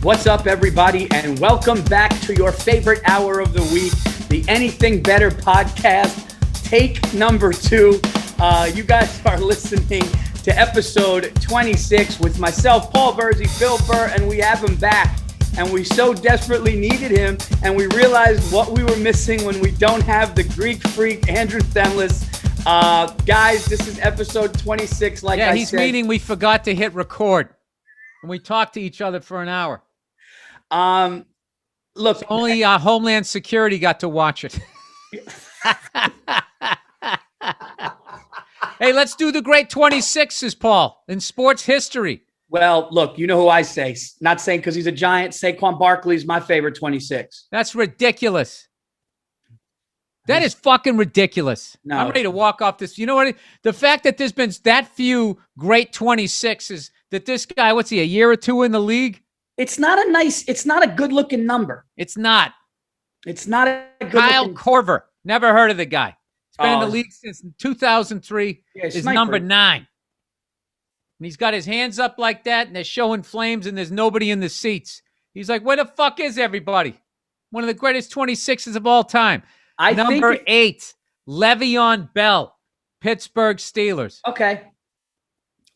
What's up, everybody, and welcome back to your favorite hour of the week, the Anything Better podcast, take number 2. You guys are listening to episode 26 with myself, Paul Virzi, Phil Burr, and we have him back. And we so desperately needed him, and we realized what we were missing when we don't have the Greek freak, Andrew Themeles. Guys, this is episode 26, like I said. Yeah, he's meaning we forgot to hit record, and we talked to each other for an hour. Look, so only Homeland Security got to watch it. Hey, let's do the great 26s, Paul, in sports history. Well, look, you know who I say. Not saying because he's a Giant. Saquon Barkley's my favorite 26. That's ridiculous. That is fucking ridiculous. No. I'm ready to walk off this. You know what? The fact that there's been that few great 26s, that this guy, what's he, a year or two in the league? It's not a good-looking number. It's not. It's not a good Kyle Korver. Never heard of the guy. He's been in the league since 2003. Yeah, is number 9. And he's got his hands up like that, and they're showing flames, and there's nobody in the seats. He's like, where the fuck is everybody? One of the greatest 26s of all time. Number 8, Le'Veon Bell, Pittsburgh Steelers. Okay.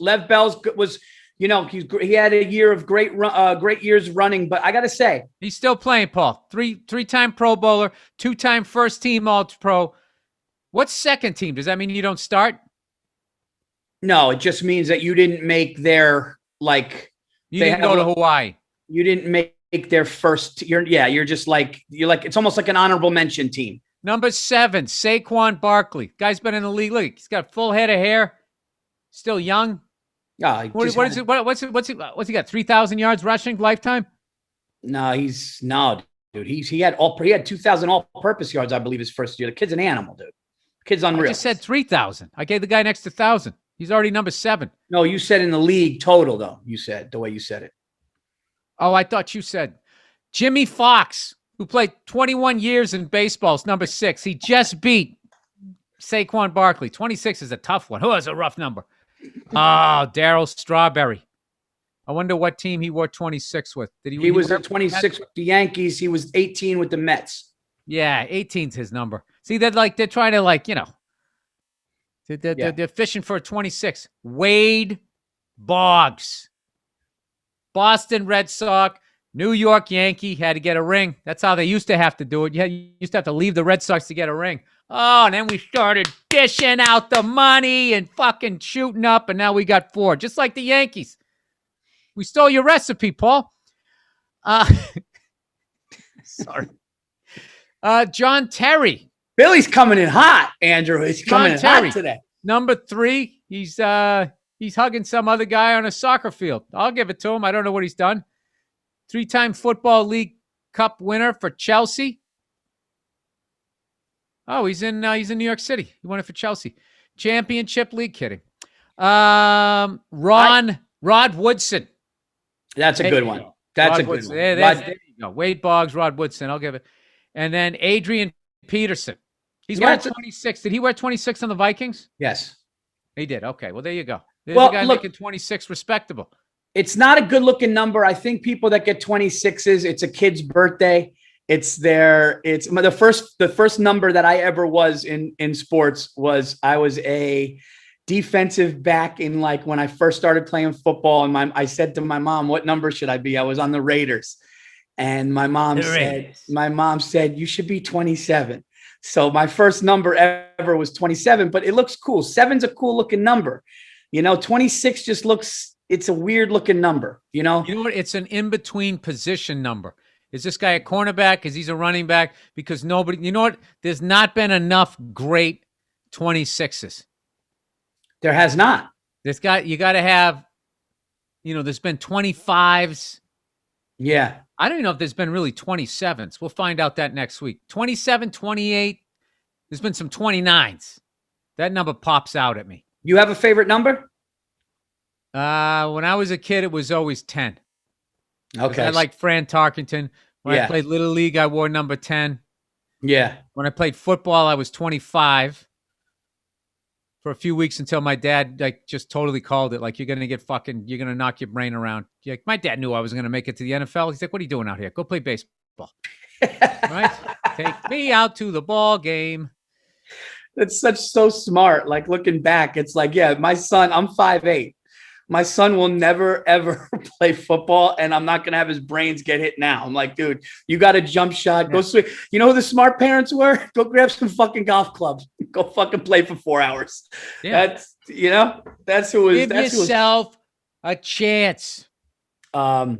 Lev Bell was... You know, he had a year of great years running, but I got to say. He's still playing, Paul. Three-time Pro Bowler, 2-time first-team All-Pro. What's second team? Does that mean you don't start? No, it just means that you didn't make their, like. You didn't go to Hawaii. You didn't make their first. You're just like, it's almost like an honorable mention team. Number 7, Saquon Barkley. Guy's been in the league. Look, he's got a full head of hair. Still young. What's he got? 3,000 yards rushing lifetime? No, dude. He had 2,000 all-purpose yards, I believe, his first year. The kid's an animal, dude. The kid's unreal. I just said 3,000. I gave the guy next to 1,000. He's already number 7. No, you said in the league total, though. You said the way you said it. Oh, I thought you said Jimmy Fox, who played 21 years in baseball, is number 6. He just beat Saquon Barkley. 26 is a tough one. Who has a rough number? Oh, Darryl Strawberry. I wonder what team he wore 26 with. He was at 26 with the Yankees. He was 18 with the Mets. Yeah, 18's his number. See, they're trying to they're fishing for a 26. Wade Boggs, Boston Red Sox, New York Yankee, had to get a ring. That's how they used to have to do it. You used to have to leave the Red Sox to get a ring. Oh, and then we started dishing out the money and fucking shooting up, and now we got 4, just like the Yankees. We stole your recipe, Paul. Sorry. John Terry. Billy's coming in hot, Andrew. He's coming in hot today. Number 3, he's hugging some other guy on a soccer field. I'll give it to him. I don't know what he's done. 3-time Football League Cup winner for Chelsea. Oh, he's in New York City. He won it for Chelsea. Championship League. Kidding. Rod Woodson. That's a good one. That's a good one. There you go. Wade Boggs, Rod Woodson. I'll give it. And then Adrian Peterson. He's wearing 26. Did he wear 26 on the Vikings? Yes. He did. Okay. Well, there you go. There's a guy making 26 respectable. It's not a good-looking number. I think people that get 26s, it's a kid's birthday. It's the first number that I ever was in sports was I was a defensive back in when I first started playing football. And I said to my mom, what number should I be? I was on the Raiders. And my mom said, you should be 27. So my first number ever was 27, but it looks cool. 7's a cool looking number. 26 just looks, it's a weird looking number, You know what? It's an in-between position number. Is this guy a cornerback? Is he a running back? Because nobody, you know what? There's not been enough great 26s. There has not. You got to have, there's been 25s. Yeah. I don't even know if there's been really 27s. We'll find out that next week. 27, 28. There's been some 29s. That number pops out at me. You have a favorite number? When I was a kid, it was always 10. Okay. I like Fran Tarkenton. When I played Little League, I wore number 10. Yeah. When I played football, I was 25. for a few weeks until my dad like just totally called it. Like, you're going to knock your brain around. Like, my dad knew I was going to make it to the NFL. He's like, what are you doing out here? Go play baseball. Right? Take me out to the ball game. It's so smart. Like, looking back, it's like, yeah, my son, I'm 5'8". My son will never, ever play football, and I'm not going to have his brains get hit now. I'm like, dude, you got a jump shot. Go swing. You know who the smart parents were? Go grab some fucking golf clubs. Go fucking play for 4 hours. Yeah. That's who was. Give yourself a chance. I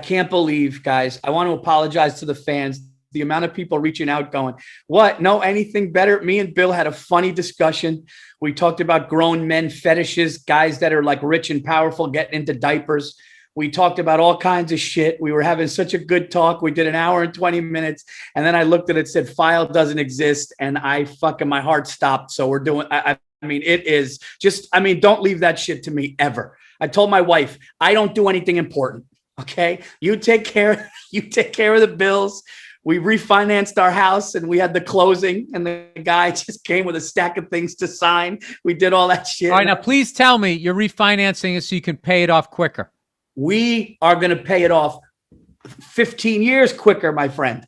can't believe, guys, I want to apologize to the fans. The amount of people reaching out going, what? No, anything better? Me and Bill had a funny discussion. We talked about grown men fetishes, guys that are like rich and powerful getting into diapers. We talked about all kinds of shit. We were having such a good talk. We did an hour and 20 minutes. And then I looked at it, said file doesn't exist. And my heart stopped. So we're doing, I mean, it is just, I mean, don't leave that shit to me ever. I told my wife, I don't do anything important. Okay. You take care of the bills. We refinanced our house and we had the closing, and the guy just came with a stack of things to sign. We did all that shit. All right, now please tell me you're refinancing it so you can pay it off quicker. We are going to pay it off 15 years quicker, my friend.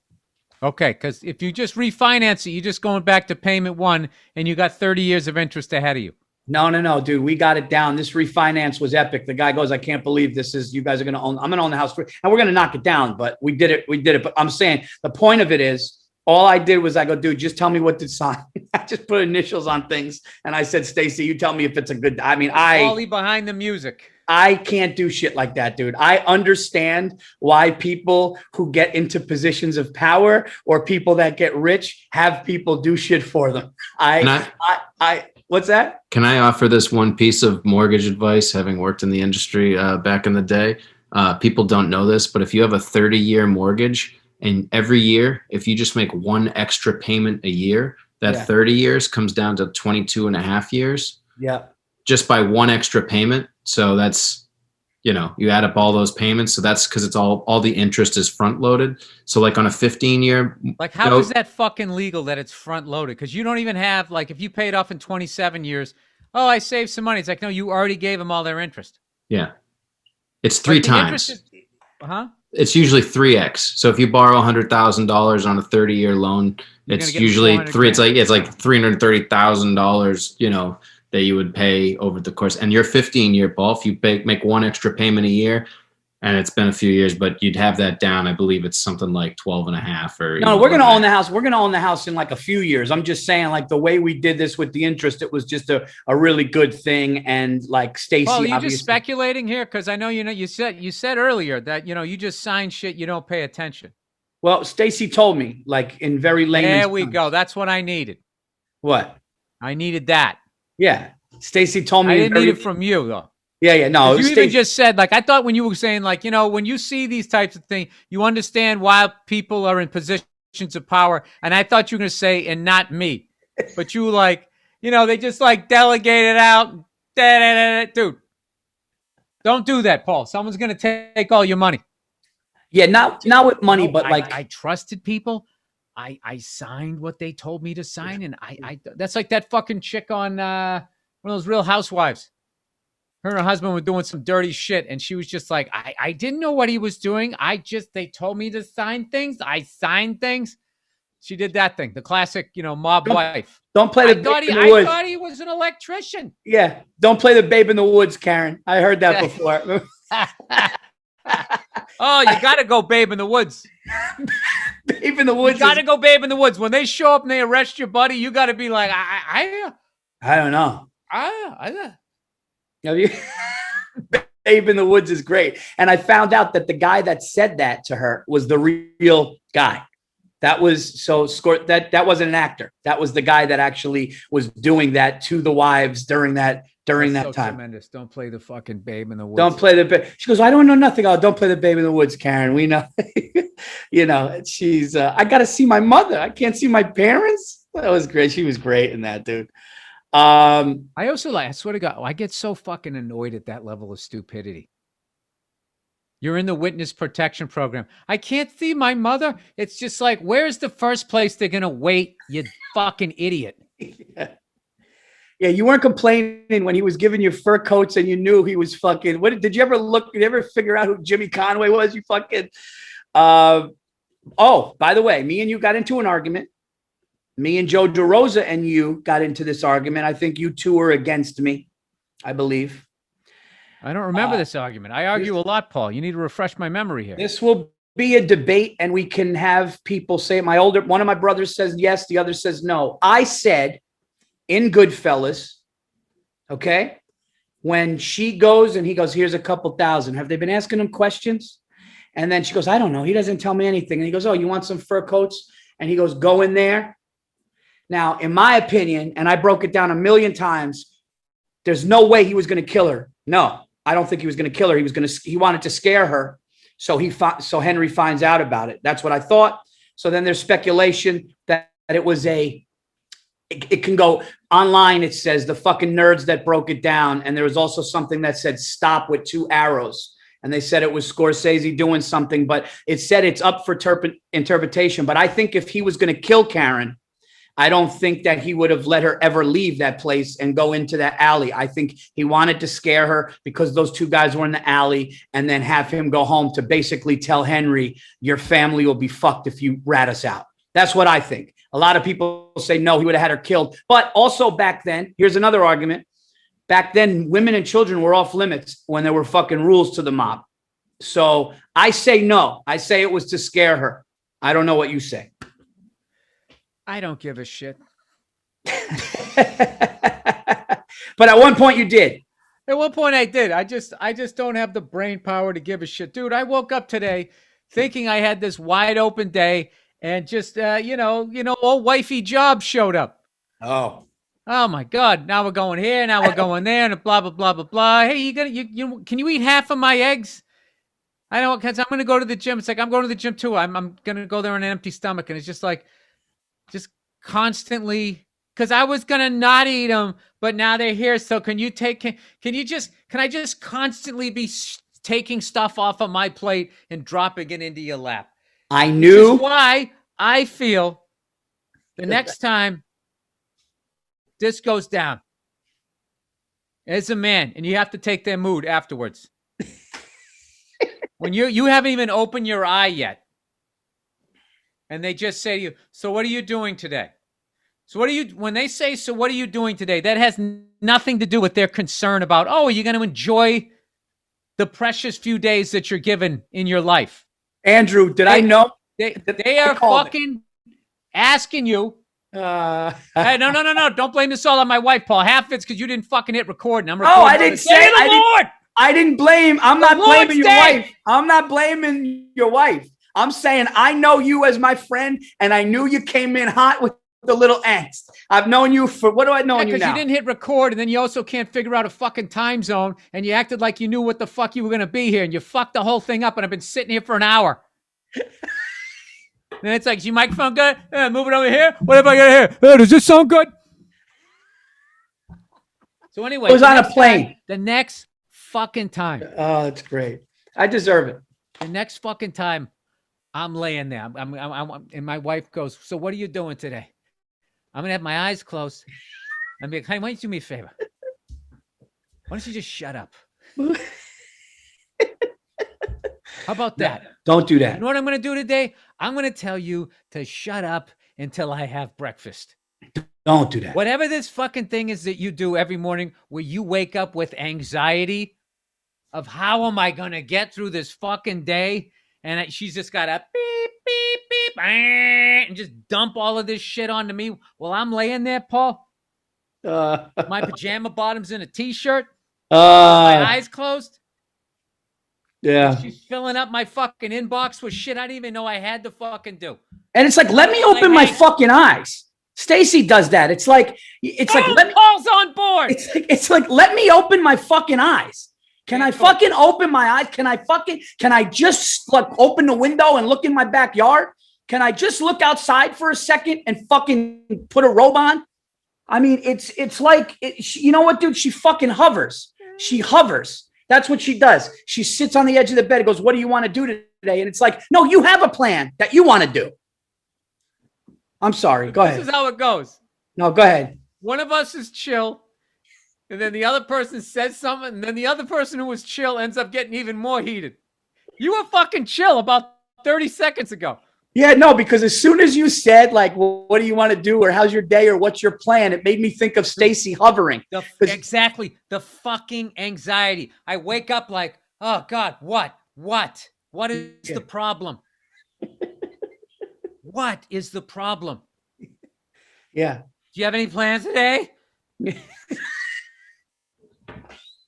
Okay, because if you just refinance it, you're just going back to payment one, and you got 30 years of interest ahead of you. No, dude. We got it down. This refinance was epic. The guy goes, I can't believe this is, you guys are going to own, I'm going to own the house and we're going to knock it down, but we did it. But I'm saying the point of it is, all I did was I go, dude, just tell me what to sign. I just put initials on things. And I said, Stacy, you tell me if it's a good, I mean, Paulie behind the music. I can't do shit like that, dude. I understand why people who get into positions of power or people that get rich have people do shit for them. What's that? Can I offer this one piece of mortgage advice, having worked in the industry back in the day? People don't know this, but if you have a 30-year mortgage and every year, if you just make one extra payment a year, that 30 years comes down to 22 and a half years. Yeah. Just by one extra payment. So that's, you add up all those payments. So that's because it's all the interest is front loaded. So like on a 15-year. Like, how is that fucking legal that it's front loaded? Because you don't even have, like, if you paid off in 27 years, oh, I saved some money. It's like, no, you already gave them all their interest. Yeah. It's three times. It's usually 3x. So if you borrow $100,000 on a 30-year loan, it's usually it's like $330,000, that you would pay over the course. And your 15-year, Paul, if you make one extra payment a year, and it's been a few years, but you'd have that down. I believe it's something like 12 and a half or. No, we're going to own the house. We're going to own the house in like a few years. I'm just saying, like, the way we did this with the interest, it was just a really good thing. And like Stacy, well, are you just speculating here? Because I know, you said earlier that, you just sign shit. You don't pay attention. Well, Stacy told me, like, in very layman's There we go. That's what I needed. What? I needed that. Yeah. Stacy told me. I didn't need it from you, though. Yeah. No, you even just said, like, I thought when you were saying, like, when you see these types of things, you understand why people are in positions of power. And I thought you were going to say, and not me. But you like, they just like delegate it out. Dude, don't do that, Paul. Someone's going to take all your money. Yeah, not with money, but like. I trusted people. I signed what they told me to sign. And I that's like that fucking chick on one of those Real Housewives. Her and her husband were doing some dirty shit. And she was just like, I didn't know what he was doing. They told me to sign things. I signed things. She did that thing. The classic, mob wife. Don't play the Babe in the Woods. I thought he was an electrician. Yeah. Don't play the Babe in the Woods, Karen. I heard that before. Oh, you got to go Babe in the Woods. Babe in the Woods. You got to go Babe in the Woods. When they show up and they arrest your buddy, you got to be like, I don't know. Have you? Babe in the Woods is great. And I found out that the guy that said that to her was the real guy. That was that wasn't an actor. That was the guy that actually was doing that to the wives during that time. Tremendous. Don't play the fucking Babe in the Woods. Don't play the Babe. She goes, I don't know nothing. Oh, don't play the Babe in the Woods, Karen. We know. She's. I got to see my mother. I can't see my parents. That was great. She was great in that, dude. I also I swear to God, I get so fucking annoyed at that level of stupidity. You're in the witness protection program. I can't see my mother. It's just like, where's the first place they're going to wait, you fucking idiot? Yeah, you weren't complaining when he was giving you fur coats and you knew he was fucking. What did you ever look? Did you ever figure out who Jimmy Conway was? You fucking. Oh, by the way, me and you got into an argument. Me and Joe DeRosa and you got into this argument. I think you two were against me, I believe. I don't remember this argument. I argue a lot, Paul. You need to refresh my memory here. This will be a debate, and we can have people say, one of my brothers says yes, the other says no. I said in Goodfellas, okay, when she goes and he goes, here's a couple thousand. Have they been asking him questions? And then she goes, I don't know. He doesn't tell me anything. And he goes, oh, you want some fur coats? And he goes, go in there. Now, in my opinion, and I broke it down a million times, there's no way he was going to kill her. No, I don't think he was going to kill her. He wanted to scare her. So Henry finds out about it. That's what I thought. So then there's speculation that it was it can go online. It says the fucking nerds that broke it down. And there was also something that said stop with 2 arrows. And they said it was Scorsese doing something, but it said it's up for interpretation. But I think if he was going to kill Karen, I don't think that he would have let her ever leave that place and go into that alley. I think he wanted to scare her because those 2 guys were in the alley, and then have him go home to basically tell Henry, your family will be fucked if you rat us out. That's what I think. A lot of people say, no, he would have had her killed. But also back then, here's another argument. Back then, women and children were off limits when there were fucking rules to the mob. So I say no. I say it was to scare her. I don't know what you say. I don't give a shit. But at one point you did. At one point I did. I just don't have the brain power to give a shit. Dude, I woke up today thinking I had this wide open day, and just, old Wifey Jobs showed up. Oh my God. Now we're going here. Now we're going there, and blah, blah, blah, blah, blah. Hey, can you eat half of my eggs? I know, because I'm going to go to the gym. It's like, I'm going to the gym too. I'm going to go there on an empty stomach. And it's just like, just constantly, because I was going to not eat them, but now they're here. So can I just constantly be taking stuff off of my plate and dropping it into your lap? I knew. Which is why I feel the next time this goes down, as a man, and you have to take their mood afterwards. When you haven't even opened your eye yet, and they just say to you, so what are you doing today? When they say, so what are you doing today? That has nothing to do with their concern about, oh, are you going to enjoy the precious few days that you're given in your life? Andrew, I know? They are fucking asking you. Hey, no. Don't blame this all on my wife, Paul. Half of it's because you didn't fucking hit record. And I'm recording. Oh, I didn't say it. I didn't blame. I'm not blaming your wife. I'm not blaming your wife. I'm saying I know you as my friend, and I knew you came in hot with the little angst. I've known you for, what do I know you now? Because you didn't hit record, and then you also can't figure out a fucking time zone, and you acted like you knew what the fuck you were going to be here, and you fucked the whole thing up, and I've been sitting here for an hour. Then it's like, is your microphone good? Move it over here. What if I get here? Does this sound good? So anyway. It was on a plane. The next fucking time. Oh, that's great. I deserve it. The next fucking time I'm laying there, and my wife goes, so what are you doing today? I'm going to have my eyes closed. I'm like, hey, why don't you do me a favor? Why don't you just shut up? How about that? Don't do that. You know what I'm going to do today? I'm going to tell you to shut up until I have breakfast. Don't do that. Whatever this fucking thing is that you do every morning where you wake up with anxiety of how am I going to get through this fucking day? And she's just got to beep, beep, beep, and just dump all of this shit onto me while I'm laying there, Paul. My pajama bottoms in a t-shirt. My eyes closed. Yeah. She's filling up my fucking inbox with shit I didn't even know I had to fucking do. And it's like, let me open my fucking eyes. Stacy does that. It's like, Paul's on board. It's like, let me open my fucking eyes. Can I fucking open my eyes? Can I just like open the window and look in my backyard? Can I just look outside for a second and fucking put a robe on? I mean, it's like, you know what, dude? She fucking hovers. She hovers. That's what she does. She sits on the edge of the bed and goes, what do you want to do today? And it's like, no, you have a plan that you want to do. I'm sorry. Go ahead. This is how it goes. No, go ahead. One of us is chill. And then the other person says something, and then the other person who was chill ends up getting even more heated. You were fucking chill about 30 seconds ago. Yeah, no, because as soon as you said, like, well, what do you want to do, or how's your day, or what's your plan, it made me think of Stacy hovering. Exactly. The fucking anxiety. I wake up like, oh God, what is the problem? What is the problem? Yeah. Do you have any plans today?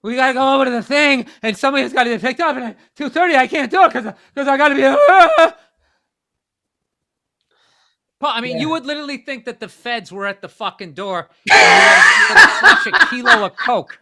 We got to go over to the thing, and somebody has got to be picked up, and at 2:30 I can't do it because I got to be. Paul, I mean, you would literally think that the feds were at the fucking door and you had to flush a kilo of Coke.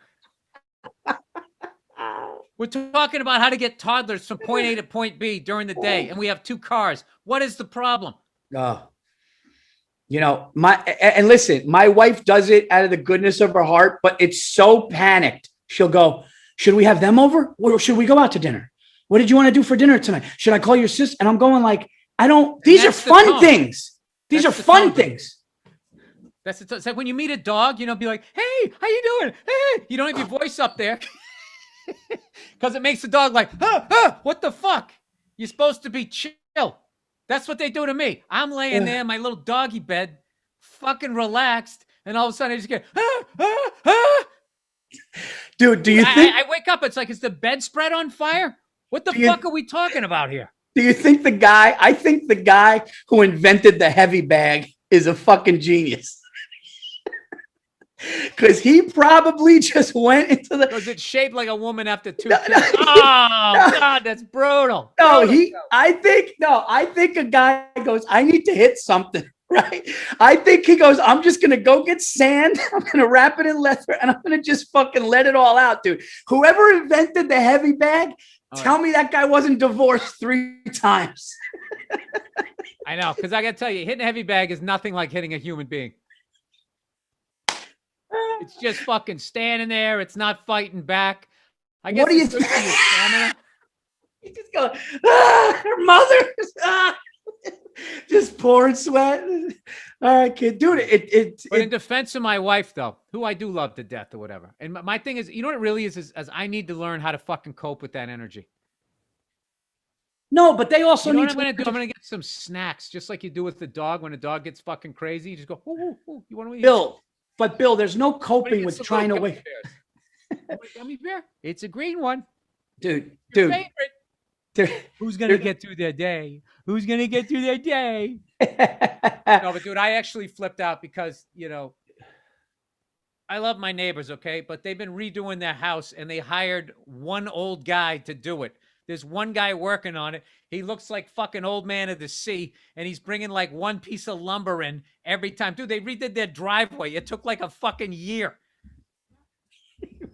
We're talking about how to get toddlers from point A to point B during the day, and we have 2 cars. What is the problem? You know, and listen, my wife does it out of the goodness of her heart, but it's so panicked. She'll go, should we have them over? Or should we go out to dinner? What did you want to do for dinner tonight? Should I call your sister? And I'm going like, these are fun things. These are fun things. It's like when you meet a dog, be like, hey, how you doing? Hey, you don't have your voice up there because it makes the dog like, what the fuck? You're supposed to be chill. That's what they do to me. I'm laying there in my little doggy bed, fucking relaxed, and all of a sudden I just get, Dude, do you think I wake up? It's like, is the bedspread on fire? What the fuck are we talking about here? Do you think I think the guy who invented the heavy bag is a fucking genius. Because he probably just went into the. Was it shaped like a woman after 2 kids? God, that's brutal. I think a guy goes, I need to hit something, right? I think he goes, I'm just going to go get sand. I'm going to wrap it in leather and I'm going to just fucking let it all out, dude. Whoever invented the heavy bag, tell me that guy wasn't divorced 3 times. I know, because I got to tell you, hitting a heavy bag is nothing like hitting a human being. It's just fucking standing there. It's not fighting back. I guess. What do you think? You just go, her mother, just pouring sweat. All right, kid, dude. But in defense of my wife, though, who I do love to death or whatever, and my thing is, you know what it really is I need to learn how to fucking cope with that energy. No, but they also need. What I'm gonna do? I'm gonna get some snacks, just like you do with the dog. When a dog gets fucking crazy, you just go, ooh, you want to eat? Bill, there's no coping with trying to wait. Gummy bear? It's a green one. Dude. Favorite. Who's going to get through their day? Who's going to get through their day? No, but dude, I actually flipped out because, I love my neighbors, okay? But they've been redoing their house and they hired one old guy to do it. There's one guy working on it. He looks like fucking old man of the sea, and he's bringing like one piece of lumber in every time. Dude, they redid their driveway. It took like a fucking year.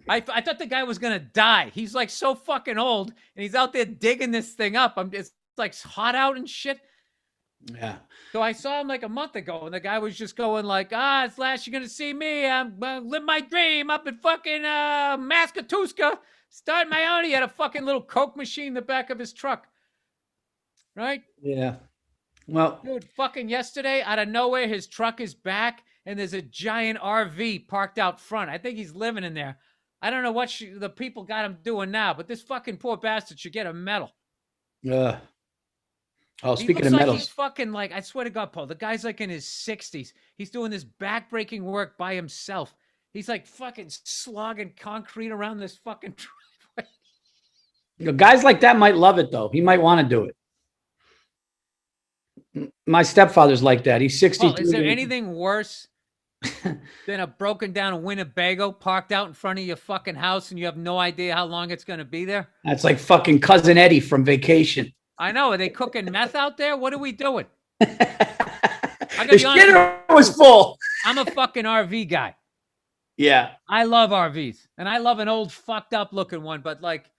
I thought the guy was going to die. He's like so fucking old, and he's out there digging this thing up. It's like hot out and shit. Yeah. So I saw him like a month ago, and the guy was just going like, it's last you're going to see me. I'm live my dream up in fucking Mascatuska. Starting my own. He had a fucking little Coke machine in the back of his truck. Right? Yeah. Well, dude, fucking yesterday, out of nowhere, his truck is back and there's a giant RV parked out front. I think he's living in there. I don't know what the people got him doing now, but this fucking poor bastard should get a medal. Oh, speaking of medals. He's fucking like, I swear to God, Paul, the guy's like in his 60s. He's doing this backbreaking work by himself. He's like fucking slogging concrete around this fucking driveway. Guys like that might love it, though. He might want to do it. My stepfather's like that. He's 62. Is there anything worse than a broken down Winnebago parked out in front of your fucking house and you have no idea how long it's going to be there? That's like fucking Cousin Eddie from Vacation. I know. Are they cooking meth out there? What are we doing? The shitter was full. I'm a fucking RV guy. Yeah. I love RVs. And I love an old fucked up looking one. But like,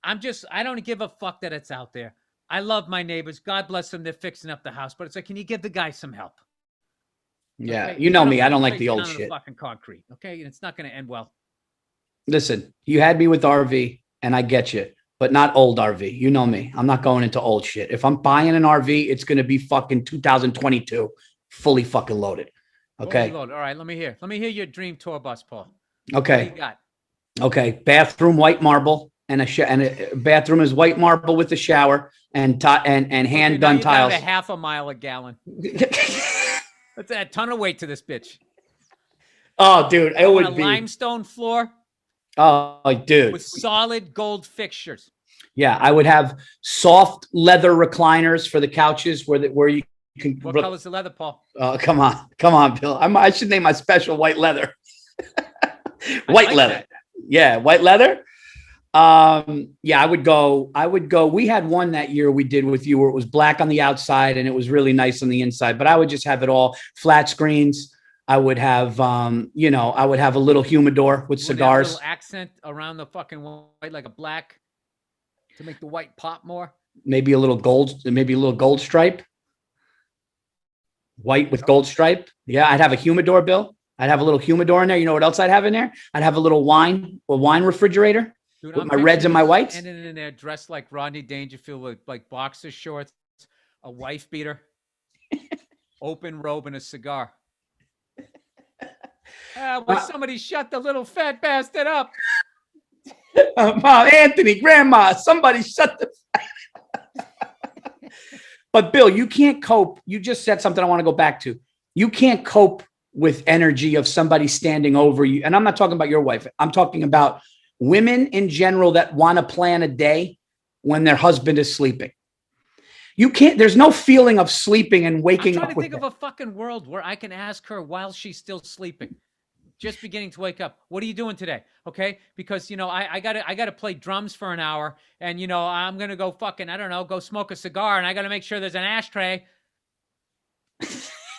I don't give a fuck that it's out there. I love my neighbors. God bless them. They're fixing up the house. But it's like, can you give the guy some help? Yeah. Okay? You know me. I don't like the old shit. Fucking concrete. Okay. And it's not going to end well. Listen, you had me with RV and I get you, but not old RV. You know me. I'm not going into old shit. If I'm buying an RV, it's going to be fucking 2022, fully fucking loaded. Okay. All right, let me hear your dream tour bus, Paul. What do Okay. you got? Okay. Bathroom, white marble, and a bathroom is white marble with a shower and Okay, hand now done you're down tiles. to half a mile a gallon. That's a ton of weight to this bitch. Oh, dude, it I want a would be. limestone floor Oh, dude. with solid gold fixtures. Yeah, I would have soft leather recliners for the couches where you can. What color's the leather, Paul? Oh, come on, Bill. I should name my special white leather. White like leather. that. Yeah, white leather. Yeah, I would go. We had one that year we did with you where it was black on the outside and it was really nice on the inside. But I would just have it all flat screens. I would have, I would have a little humidor with Would it have a cigars. little accent around the fucking white, like a black, to make the white pop more. Maybe a little gold stripe. White with gold stripe. Yeah, I'd have a humidor, Bill. I'd have a little humidor in there. You know what else I'd have in there? I'd have a wine refrigerator. Dude, with my reds and my whites. And in there, dressed like Rodney Dangerfield with like boxer shorts, a wife beater, open robe, and a cigar. Will somebody shut the little fat bastard up? Mom, Anthony, Grandma, somebody shut the. But Bill, you can't cope. You just said something I want to go back to. You can't cope with energy of somebody standing over you. And I'm not talking about your wife. I'm talking about women in general that want to plan a day when their husband is sleeping. You can't, there's no feeling of sleeping and waking up. I'm trying to think of a fucking world where I can ask her while she's still sleeping, just beginning to wake up. What are you doing today? Okay. Because, I gotta play drums for an hour and, I'm going to go fucking, I don't know, go smoke a cigar and I got to make sure there's an ashtray.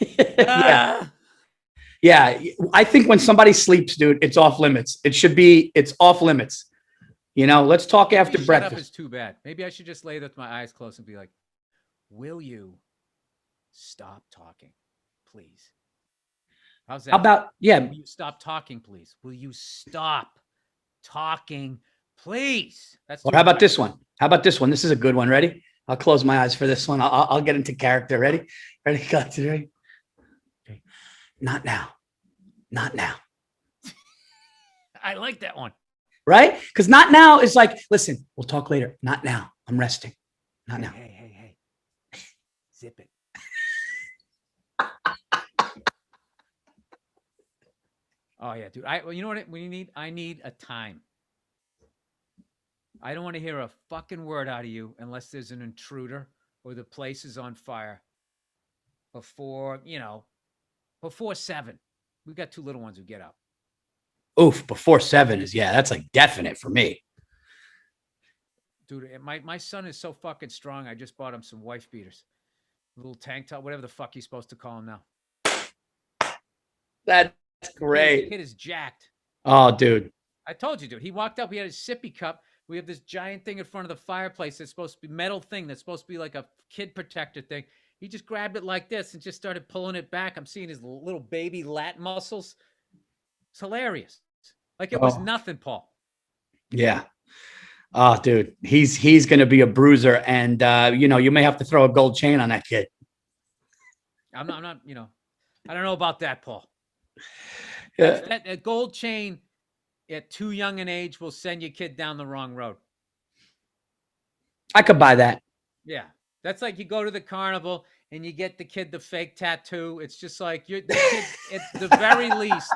Yeah. Yeah. I think when somebody sleeps, dude, it's off limits. It's off limits. Let's talk after breakfast. Shut up is too bad. Maybe I should just lay with my eyes closed and be like, will you stop talking, please? How's that? How about, yeah. Will you stop talking, please? Will you stop talking, please? Or how about this one? How about this one? This is a good one. Ready? I'll close my eyes for this one. I'll get into character. Ready? Ready? Got to ready? Okay. Not now. Not now. I like that one. Right? Because not now is like, listen, we'll talk later. Not now. I'm resting. Not now. Hey. Zip it. Oh yeah, dude. You know what we need? I need a time. I don't want to hear a fucking word out of you unless there's an intruder or the place is on fire before 7. We've got 2 little ones who get up. Oof, before 7 is, that's like definite for me. Dude, my son is so fucking strong. I just bought him some wife beaters. A little tank top, whatever the fuck he's supposed to call him now. That's great. The kid is jacked. Oh, dude. I told you, dude. He walked up. He had his sippy cup. We have this giant thing in front of the fireplace that's supposed to be metal thing that's supposed to be like a kid protector thing. He just grabbed it like this and just started pulling it back. I'm seeing his little baby lat muscles. It's hilarious. Like it was nothing, Paul. Yeah. Oh, dude, he's going to be a bruiser, and you may have to throw a gold chain on that kid. I'm not. I don't know about that, Paul. Yeah. That gold chain at too young an age will send your kid down the wrong road. I could buy that. Yeah, that's like you go to the carnival and you get the kid the fake tattoo. It's just like the kid, at the very least,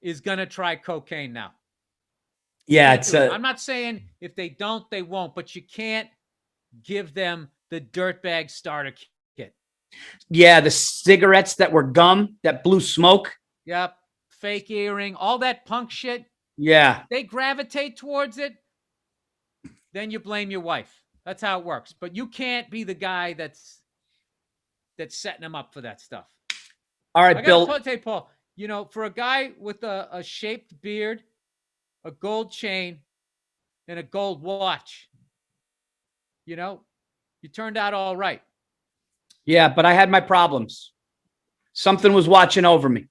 is gonna try cocaine now. Yeah, I'm not saying if they don't, they won't, but you can't give them the dirtbag starter kit. Yeah, the cigarettes that were gum, that blue smoke. Yep, fake earring, all that punk shit. Yeah, they gravitate towards it. Then you blame your wife. That's how it works. But you can't be the guy that's setting them up for that stuff. All right, Bill. I tell you, Paul, for a guy with a shaped beard, a gold chain, and a gold watch, you turned out all right. Yeah, but I had my problems. Something was watching over me.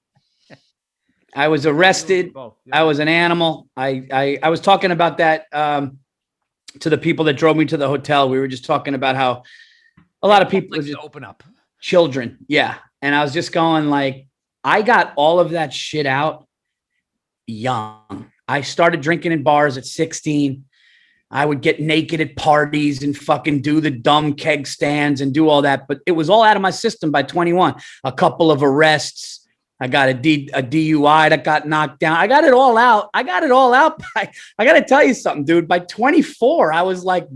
I was arrested. Yeah. I was an animal. I was talking about that to the people that drove me to the hotel. We were just talking about how a lot of people just open up. Children. Yeah. And I was just going like, I got all of that shit out young. I started drinking in bars at 16. I would get naked at parties and fucking do the dumb keg stands and do all that. But it was all out of my system by 21. A couple of arrests. I got a DUI that got knocked down. I got it all out. I got to tell you something, dude. By 24, I was like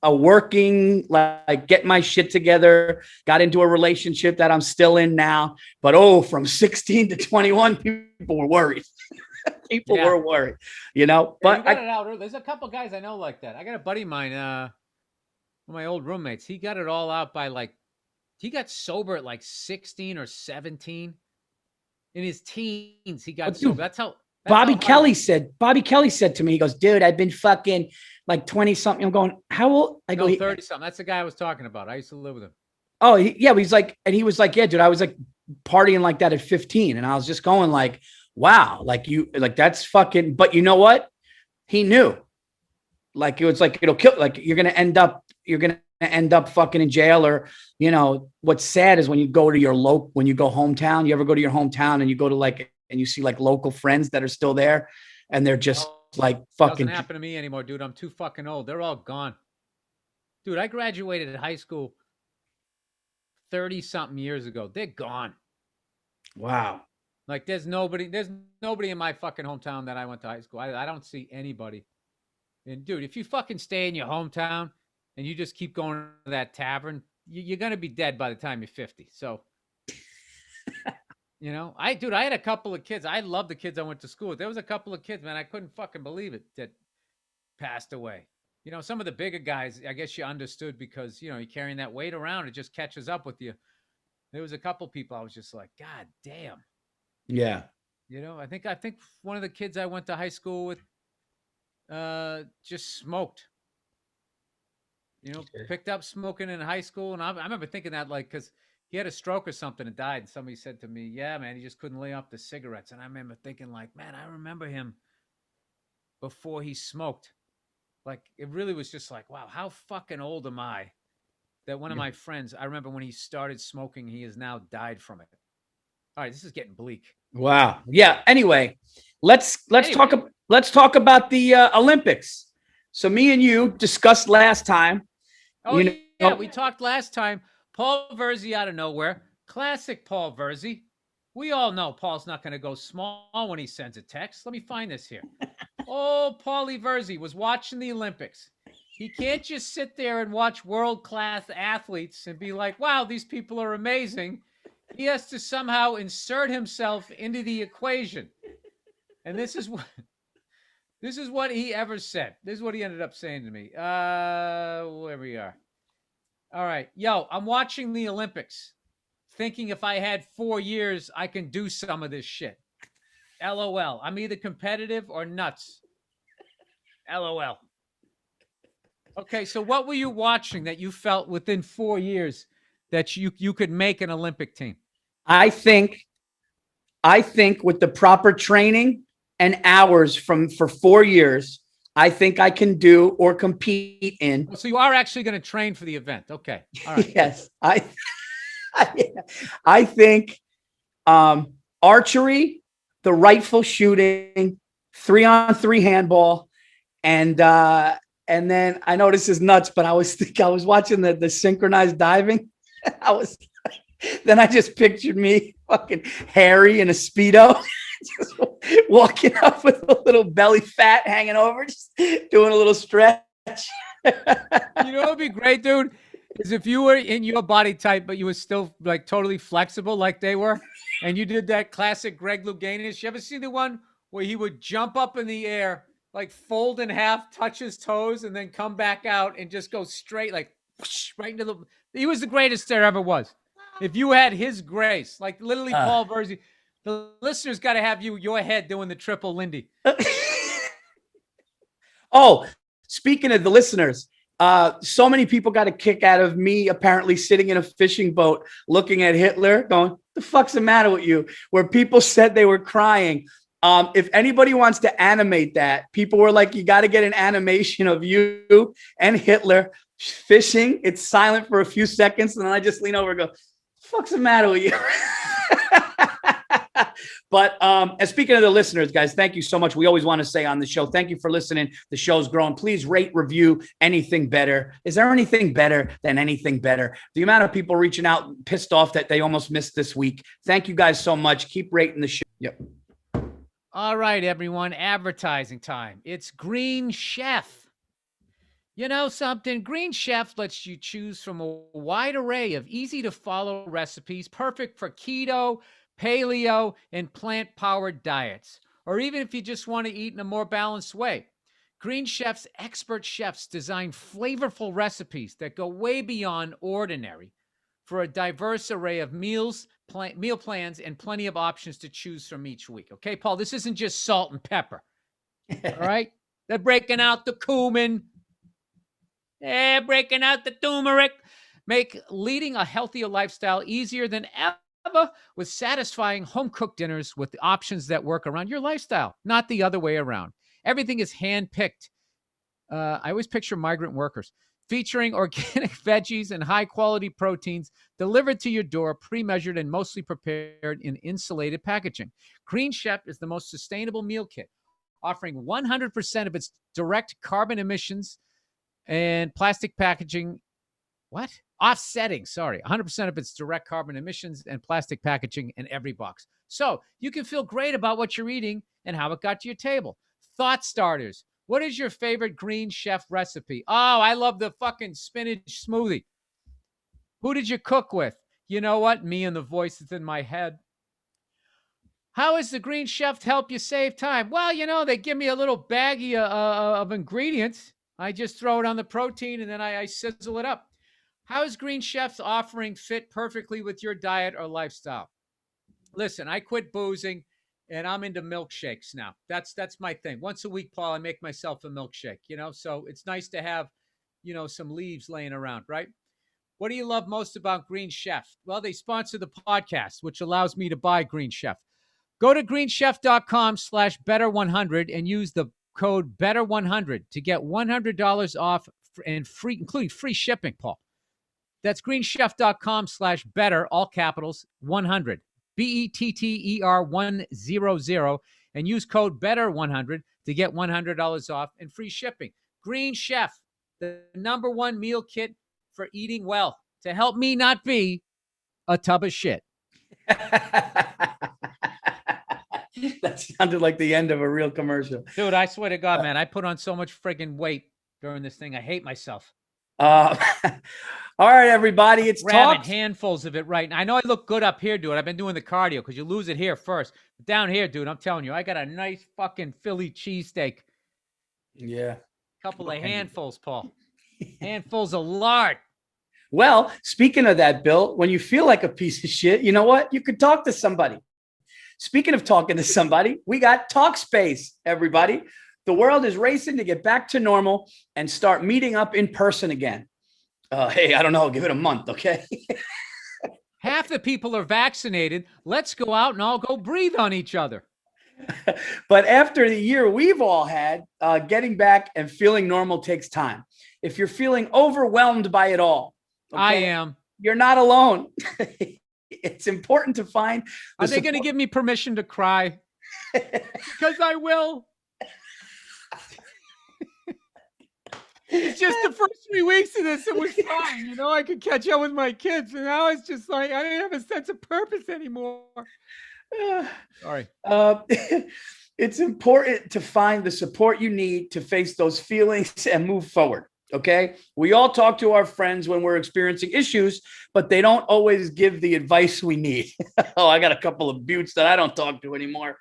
get my shit together, got into a relationship that I'm still in now. But from 16 to 21, people were worried. People were worried, but you got it out. There's a couple guys I know like that. I got a buddy of mine, one of my old roommates. He got it all out by he got sober at 16 or 17. In his teens, he got sober. That's Bobby Kelly said to me, he goes, dude, I've been fucking 20 something. I'm going, how old? I go, 30 something. That's the guy I was talking about. I used to live with him. Oh, he was like, yeah, dude, I was partying like that at 15. And I was just going wow, that's fucking, but you know what? He knew. It was it'll kill, you're going to end up fucking in jail, or, what's sad is when you go to when you go hometown, you ever go to your hometown and you go to and you see local friends that are still there and they're just fucking. Doesn't happen to me anymore, dude. I'm too fucking old. They're all gone. Dude, I graduated high school 30 something years ago. They're gone. Wow. There's nobody in my fucking hometown that I went to high school. I don't see anybody. And dude, if you fucking stay in your hometown and you just keep going to that tavern, you're going to be dead by the time you're 50. So, I had a couple of kids. I love the kids I went to school with. There was a couple of kids, man, I couldn't fucking believe it, that passed away. Some of the bigger guys, I guess you understood because, you're carrying that weight around. It just catches up with you. There was a couple people I was just like, God damn. Yeah. I think one of the kids I went to high school with just smoked. Picked up smoking in high school. And I remember thinking that because he had a stroke or something and died. And somebody said to me, yeah, man, he just couldn't lay off the cigarettes. And I remember thinking man, I remember him before he smoked. It really was just wow, how fucking old am I? That one of my friends, I remember when he started smoking, he has now died from it. All right, this is getting bleak. Wow. Yeah. Anyway, let's talk about the Olympics. So me and you discussed last time. Oh, yeah, we talked last time. Paul Virzi out of nowhere. Classic Paul Virzi. We all know Paul's not going to go small when he sends a text. Let me find this here. Paulie Virzi was watching the Olympics. He can't just sit there and watch world-class athletes and be like, wow, these people are amazing. He has to somehow insert himself into the equation. And this is what he ever said. This is what he ended up saying to me. Where we are. All right. Yo, I'm watching the Olympics, thinking if I had 4 years, I can do some of this shit. LOL. I'm either competitive or nuts. LOL. Okay, so what were you watching that you felt within 4 years that you could make an Olympic team? I think with the proper training and hours for 4 years, I think I can do or compete in. So you are actually going to train for the event. Okay. All right. Yes. I think archery, the rifle shooting, 3-on-3 handball, and then I know this is nuts, but I was watching the synchronized diving. Then I just pictured me fucking hairy in a Speedo, just walking up with a little belly fat hanging over, just doing a little stretch. You know what would be great, dude? Is if you were in your body type, but you were still totally flexible like they were, and you did that classic Greg Louganis. You ever see the one where he would jump up in the air, fold in half, touch his toes, and then come back out and just go straight, whoosh, right into the... He was the greatest there ever was. If you had his grace, literally Paul Virzi, the listeners got to have your head doing the triple Lindy. Oh, speaking of the listeners, so many people got a kick out of me apparently sitting in a fishing boat looking at Hitler going, the fuck's the matter with you? Where people said they were crying. If anybody wants to animate that, people were like, you got to get an animation of you and Hitler fishing. It's silent for a few seconds. And then I just lean over and go, fuck's the matter with you? But and speaking of the listeners, guys, thank you so much. We always want to say on the show, thank you for listening. The show's growing. Please rate, review anything better. Is there anything better than anything better? The amount of people reaching out pissed off that they almost missed this week. Thank you guys so much. Keep rating the show. Yep. All right, everyone. Advertising time. It's Green Chef. You know something? Green Chef lets you choose from a wide array of easy-to-follow recipes, perfect for keto, paleo, and plant-powered diets, or even if you just want to eat in a more balanced way. Green Chef's expert chefs design flavorful recipes that go way beyond ordinary for a diverse array of meal plans and plenty of options to choose from each week. Okay, Paul, this isn't just salt and pepper. All right? They're breaking out the cumin. They're breaking out the turmeric. Make leading a healthier lifestyle easier than ever with satisfying home-cooked dinners with the options that work around your lifestyle, not the other way around. Everything is hand-picked. I always picture migrant workers. Featuring organic veggies and high-quality proteins delivered to your door, pre-measured and mostly prepared in insulated packaging. Green Chef is the most sustainable meal kit, offering 100% of its direct carbon emissions and plastic packaging. Offsetting, 100% of its direct carbon emissions and plastic packaging in every box. So you can feel great about what you're eating and how it got to your table. Thought starters. What is your favorite Green Chef recipe? Oh, I love the fucking spinach smoothie. Who did you cook with? You know what? Me and the voices in my head. How is the Green Chef help you save time? Well, you know, they give me a little baggie of ingredients. I just throw it on the protein and then I sizzle it up. How is Green Chef's offering fit perfectly with your diet or lifestyle? Listen, I quit boozing and I'm into milkshakes now. That's my thing. Once a week, Paul, I make myself a milkshake, you know, so it's nice to have, you know, some leaves laying around, right? What do you love most about Green Chef? Well, they sponsor the podcast, which allows me to buy Green Chef. Go to greenchef.com/better100 and use the code better100 to get $100 off and free, including free shipping, Paul. That's greenchef.com/better, all capitals, 100, BETTER 100, and use code better100 to get $100 off and free shipping. Green Chef, the #1 meal kit for eating well, to help me not be a tub of shit. That sounded like the end of a real commercial. Dude, I swear to God, man, I put on so much friggin' weight during this thing. I hate myself. All right, everybody. It's grabbing handfuls of it right now. I know I look good up here, dude. I've been doing the cardio because you lose it here first. But down here, dude, I'm telling you, I got a nice fucking Philly cheesesteak. Yeah. Couple of handfuls, Paul. Handfuls of lard. Well, speaking of that, Bill, when you feel like a piece of shit, you know what? You could talk to somebody. Speaking of talking to somebody, we got Talkspace, everybody. The world is racing to get back to normal and start meeting up in person again. Hey, I don't know. Give it a month, okay? Half the people are vaccinated. Let's go out and all go breathe on each other. But after the year we've all had, getting back and feeling normal takes time. If you're feeling overwhelmed by it all, okay, I am. You're not alone. It's important to find. Are they going to give me permission to cry? Because I will. It's just the first 3 weeks of this. It was fine. You know, I could catch up with my kids. And now it's just like, I don't have a sense of purpose anymore. Sorry. It's important to find the support you need to face those feelings and move forward. Okay. We all talk to our friends when we're experiencing issues, but they don't always give the advice we need. Oh, I got a couple of buttes that I don't talk to anymore.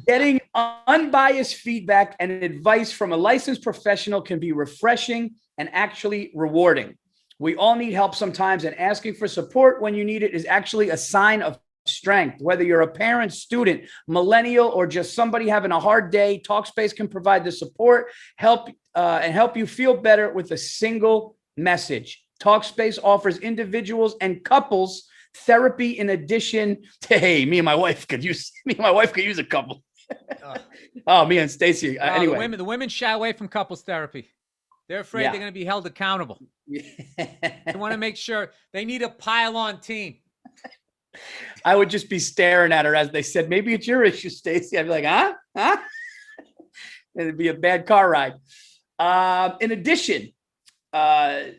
Getting unbiased feedback and advice from a licensed professional can be refreshing and actually rewarding. We all need help sometimes, and asking for support when you need it is actually a sign of strength. Whether you're a parent, student, millennial, or just somebody having a hard day, Talkspace can provide the support, help you feel better with a single message. Talkspace offers individuals and couples therapy in addition to, hey, me and my wife could use a couple. Oh, me and Stacy. Anyway, the women shy away from couples therapy. They're afraid they're going to be held accountable. They want to make sure they need a pile-on team. I would just be staring at her as they said, maybe it's your issue, Stacy. I'd be like, huh? It'd be a bad car ride. In addition to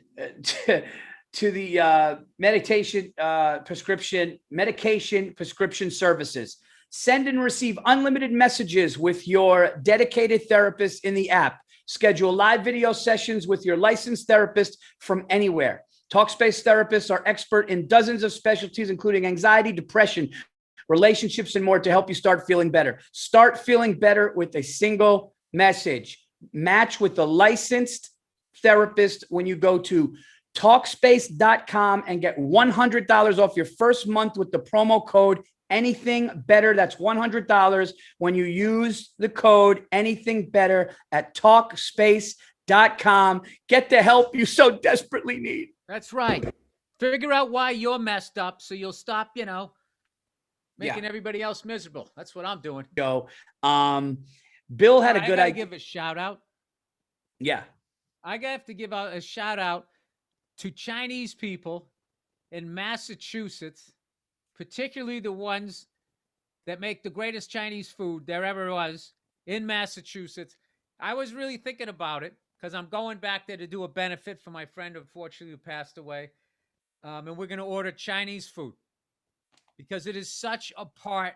the medication prescription services, send and receive unlimited messages with your dedicated therapist in the app. Schedule live video sessions with your licensed therapist from anywhere. Talkspace therapists are expert in dozens of specialties, including anxiety, depression, relationships, and more to help you start feeling better. Start feeling better with a single message. Match with the licensed therapist when you go to Talkspace.com and get $100 off your first month with the promo code anything better. That's $100 when you use the code anything better at Talkspace.com. Get the help you so desperately need. That's right. Figure out why you're messed up so you'll stop, making everybody else miserable. That's what I'm doing. Bill had a good idea. Give a shout out. Yeah. I have to give out a shout out to Chinese people in Massachusetts, particularly the ones that make the greatest Chinese food there ever was in Massachusetts. I was really thinking about it because I'm going back there to do a benefit for my friend, unfortunately, who passed away. And we're going to order Chinese food because it is such a part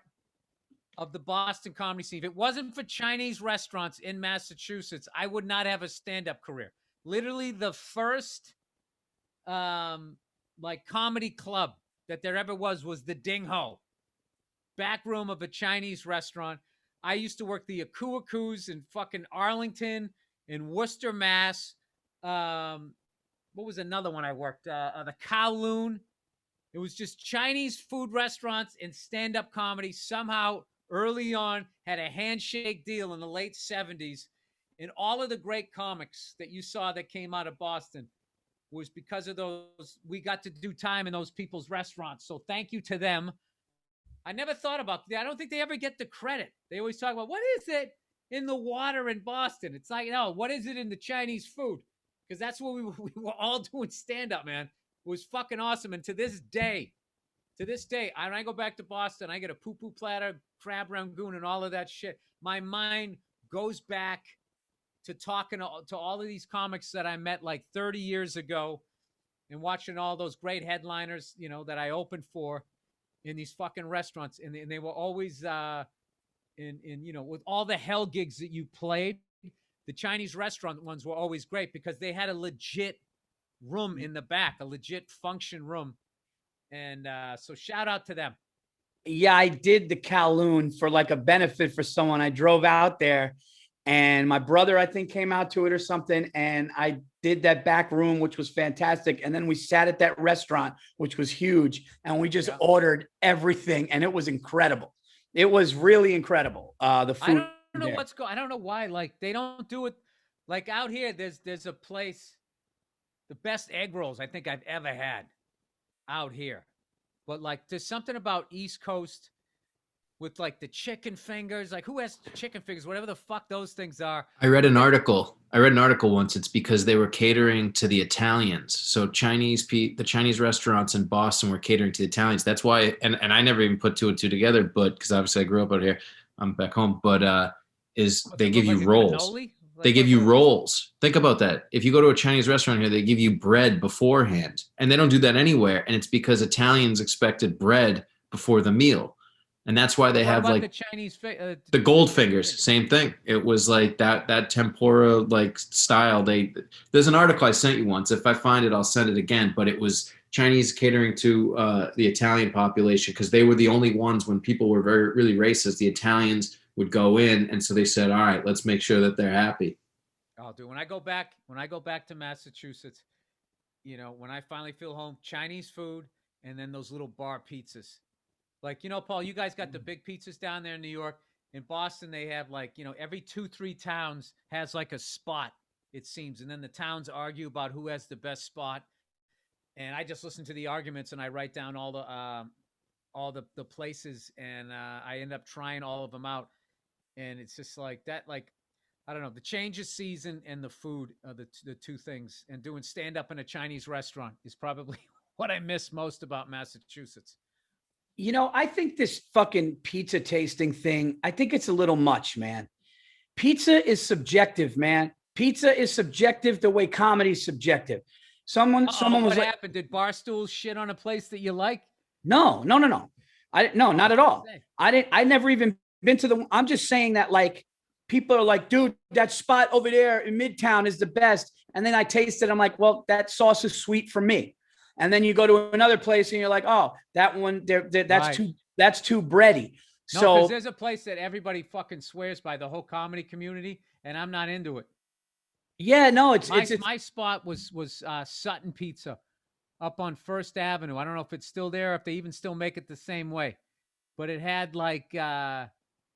of the Boston comedy scene. If it wasn't for Chinese restaurants in Massachusetts, I would not have a stand-up career. Literally the first comedy club that there ever was the Ding Ho, back room of a Chinese restaurant. I used to work the Akuakus in fucking Arlington, in Worcester, Mass. What was another one I worked? The Kowloon. It was just Chinese food restaurants and stand-up comedy. Somehow, early on, had a handshake deal in the late 70s. And all of the great comics that you saw that came out of Boston was because of those. We got to do time in those people's restaurants. So thank you to them. I never thought about that. I don't think they ever get the credit. They always talk about, what is it in the water in Boston? It's like, no, what is it in the Chinese food? Because that's what we were all doing stand-up, man. It was fucking awesome. And to this day, when I go back to Boston, I get a poo-poo platter, crab rangoon, and all of that shit. My mind goes back to talking to all of these comics that I met like 30 years ago and watching all those great headliners, that I opened for in these fucking restaurants. And they were always, with all the hell gigs that you played, the Chinese restaurant ones were always great because they had a legit room in the back, a legit function room. And so shout out to them. Yeah, I did the Kowloon for like a benefit for someone. I drove out there and my brother, I think, came out to it or something. And I did that back room, which was fantastic. And then we sat at that restaurant, which was huge. And we just ordered everything. And it was incredible. It was really incredible. The food. I don't know I don't know why. Like, they don't do it. Like out here, there's a place, the best egg rolls I think I've ever had out here. But like, there's something about East Coast with like the chicken fingers. Like, who has chicken fingers? Whatever the fuck those things are. I read an article once. It's because they were catering to the Italians. So the Chinese restaurants in Boston were catering to the Italians. That's why, and I never even put two and two together, but because obviously I grew up out here, I'm back home. But they give you rolls. They give you rolls. Think about that. If you go to a Chinese restaurant here, they give you bread beforehand, and they don't do that anywhere. And it's because Italians expected bread before the meal. And that's why they have like the Chinese, the gold fingers, same thing. It was like that tempura like style. There's an article I sent you once. If I find it, I'll send it again. But it was Chinese catering to the Italian population because they were the only ones when people were really racist. The Italians would go in, and so they said, "All right, let's make sure that they're happy." Oh, dude, when I go back to Massachusetts, when I finally feel home, Chinese food, and then those little bar pizzas. Like, Paul, you guys got the big pizzas down there in New York. In Boston, they have like, every 2-3 towns has like a spot, it seems. And then the towns argue about who has the best spot. And I just listen to the arguments and I write down all the places, and I end up trying all of them out. And it's just like that, like, I don't know, the change of season and the food are the two things. And doing stand-up in a Chinese restaurant is probably what I miss most about Massachusetts. I think this fucking pizza tasting thing, I think it's a little much, man. Pizza is subjective, man. Pizza is subjective the way comedy is subjective. Someone was What like, happened? Did Barstool shit on a place that you like? no. No, not at all. I never even been to the, I'm just saying that like people are like, dude, that spot over there in Midtown is the best. And then I taste it. I'm like, well, that sauce is sweet for me. And then you go to another place and you're like, oh, that one that's Right. that's too bready. No, because So there's a place that everybody fucking swears by, the whole comedy community, and I'm not into it. yeah, no, My spot was Sutton Pizza up on First Avenue. I don't know if it's still there, if they even still make it the same way, but it had like there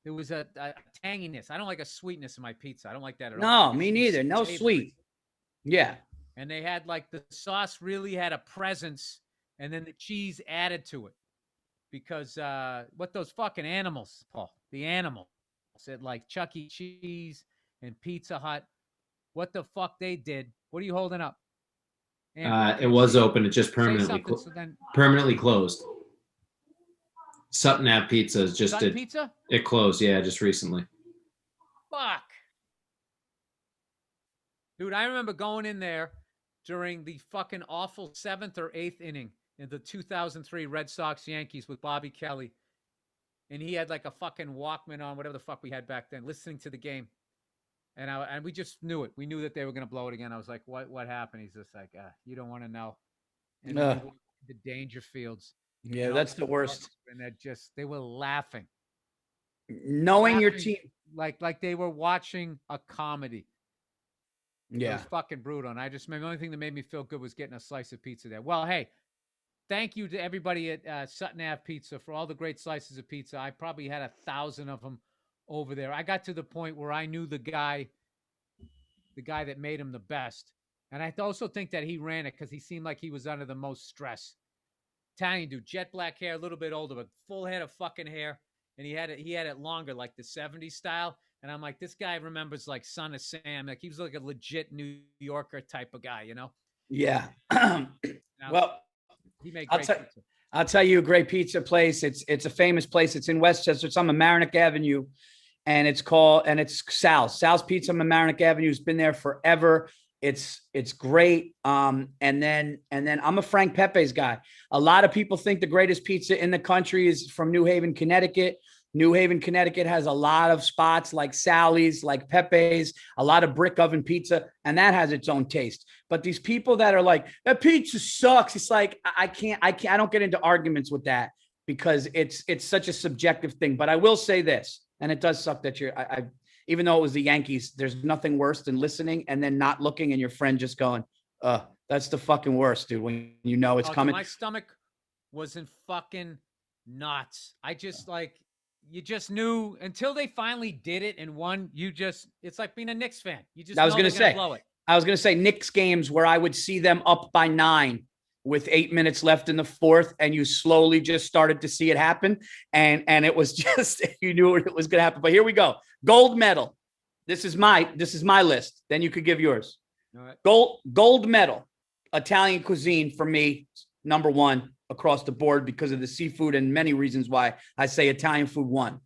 was a tanginess. I don't like a sweetness in my pizza. I don't like that at all. no, Like, it me should be neither. No savory. sweet. Yeah. And they had like the sauce really had a presence, and then the cheese added to it. Because what those fucking animals, Paul, the animals at like Chuck E. Cheese and Pizza Hut, what the fuck they did? What are you holding up? It was open. It just permanently permanently closed. Sutton Ave Pizza is just Sutton Pizza? It closed, yeah, just recently. Fuck. Dude, I remember going in there during the fucking awful 7th or 8th inning in the 2003 Red Sox Yankees with Bobby Kelly. And he had like a fucking Walkman on, whatever the fuck we had back then, listening to the game. And we just knew it. We knew that they were going to blow it again. I was like, what happened? He's just like, you don't want to know. And then the Dangerfields. Yeah, that's the worst. And they were laughing. Knowing your team. Like they were watching a comedy. Yeah. It was fucking brutal. And the only thing that made me feel good was getting a slice of pizza there. Well, hey, thank you to everybody at Sutton Ave Pizza for all the great slices of pizza. I probably had 1,000 of them over there. I got to the point where I knew the guy that made him the best. And I also think that he ran it because he seemed like he was under the most stress. Italian dude, jet black hair, a little bit older, but full head of fucking hair. And he had it longer, like the 70s style. And I'm like, this guy remembers like Son of Sam. Like he was like a legit New Yorker type of guy, you know? Yeah. Well, he made great pizza. I'll tell you a great pizza place. It's a famous place. It's in Westchester. It's on Mamaroneck Avenue, and it's Sal's. Sal's Pizza on Mamaroneck Avenue. It's been there forever. It's great. And then I'm a Frank Pepe's guy. A lot of people think the greatest pizza in the country is from New Haven, Connecticut. New Haven, Connecticut has a lot of spots like Sally's, like Pepe's, a lot of brick oven pizza, and that has its own taste. But these people that are like, that pizza sucks. It's like, I don't get into arguments with that because it's such a subjective thing. But I will say this, and it does suck that even though it was the Yankees, there's nothing worse than listening and then not looking and your friend just going, that's the fucking worst, dude. When you know it's coming. My stomach wasn't fucking knots. I just you just knew until they finally did it and won. It's like being a Knicks fan. You just, I was going to say Knicks games where I would see them up by 9 with 8 minutes left in the fourth, and you slowly just started to see it happen. And it was just, you knew it was going to happen. But here we go. Gold medal. This is my list. Then you could give yours. All right. Gold medal, Italian cuisine for me, number one across the board because of the seafood and many reasons why I say Italian food won.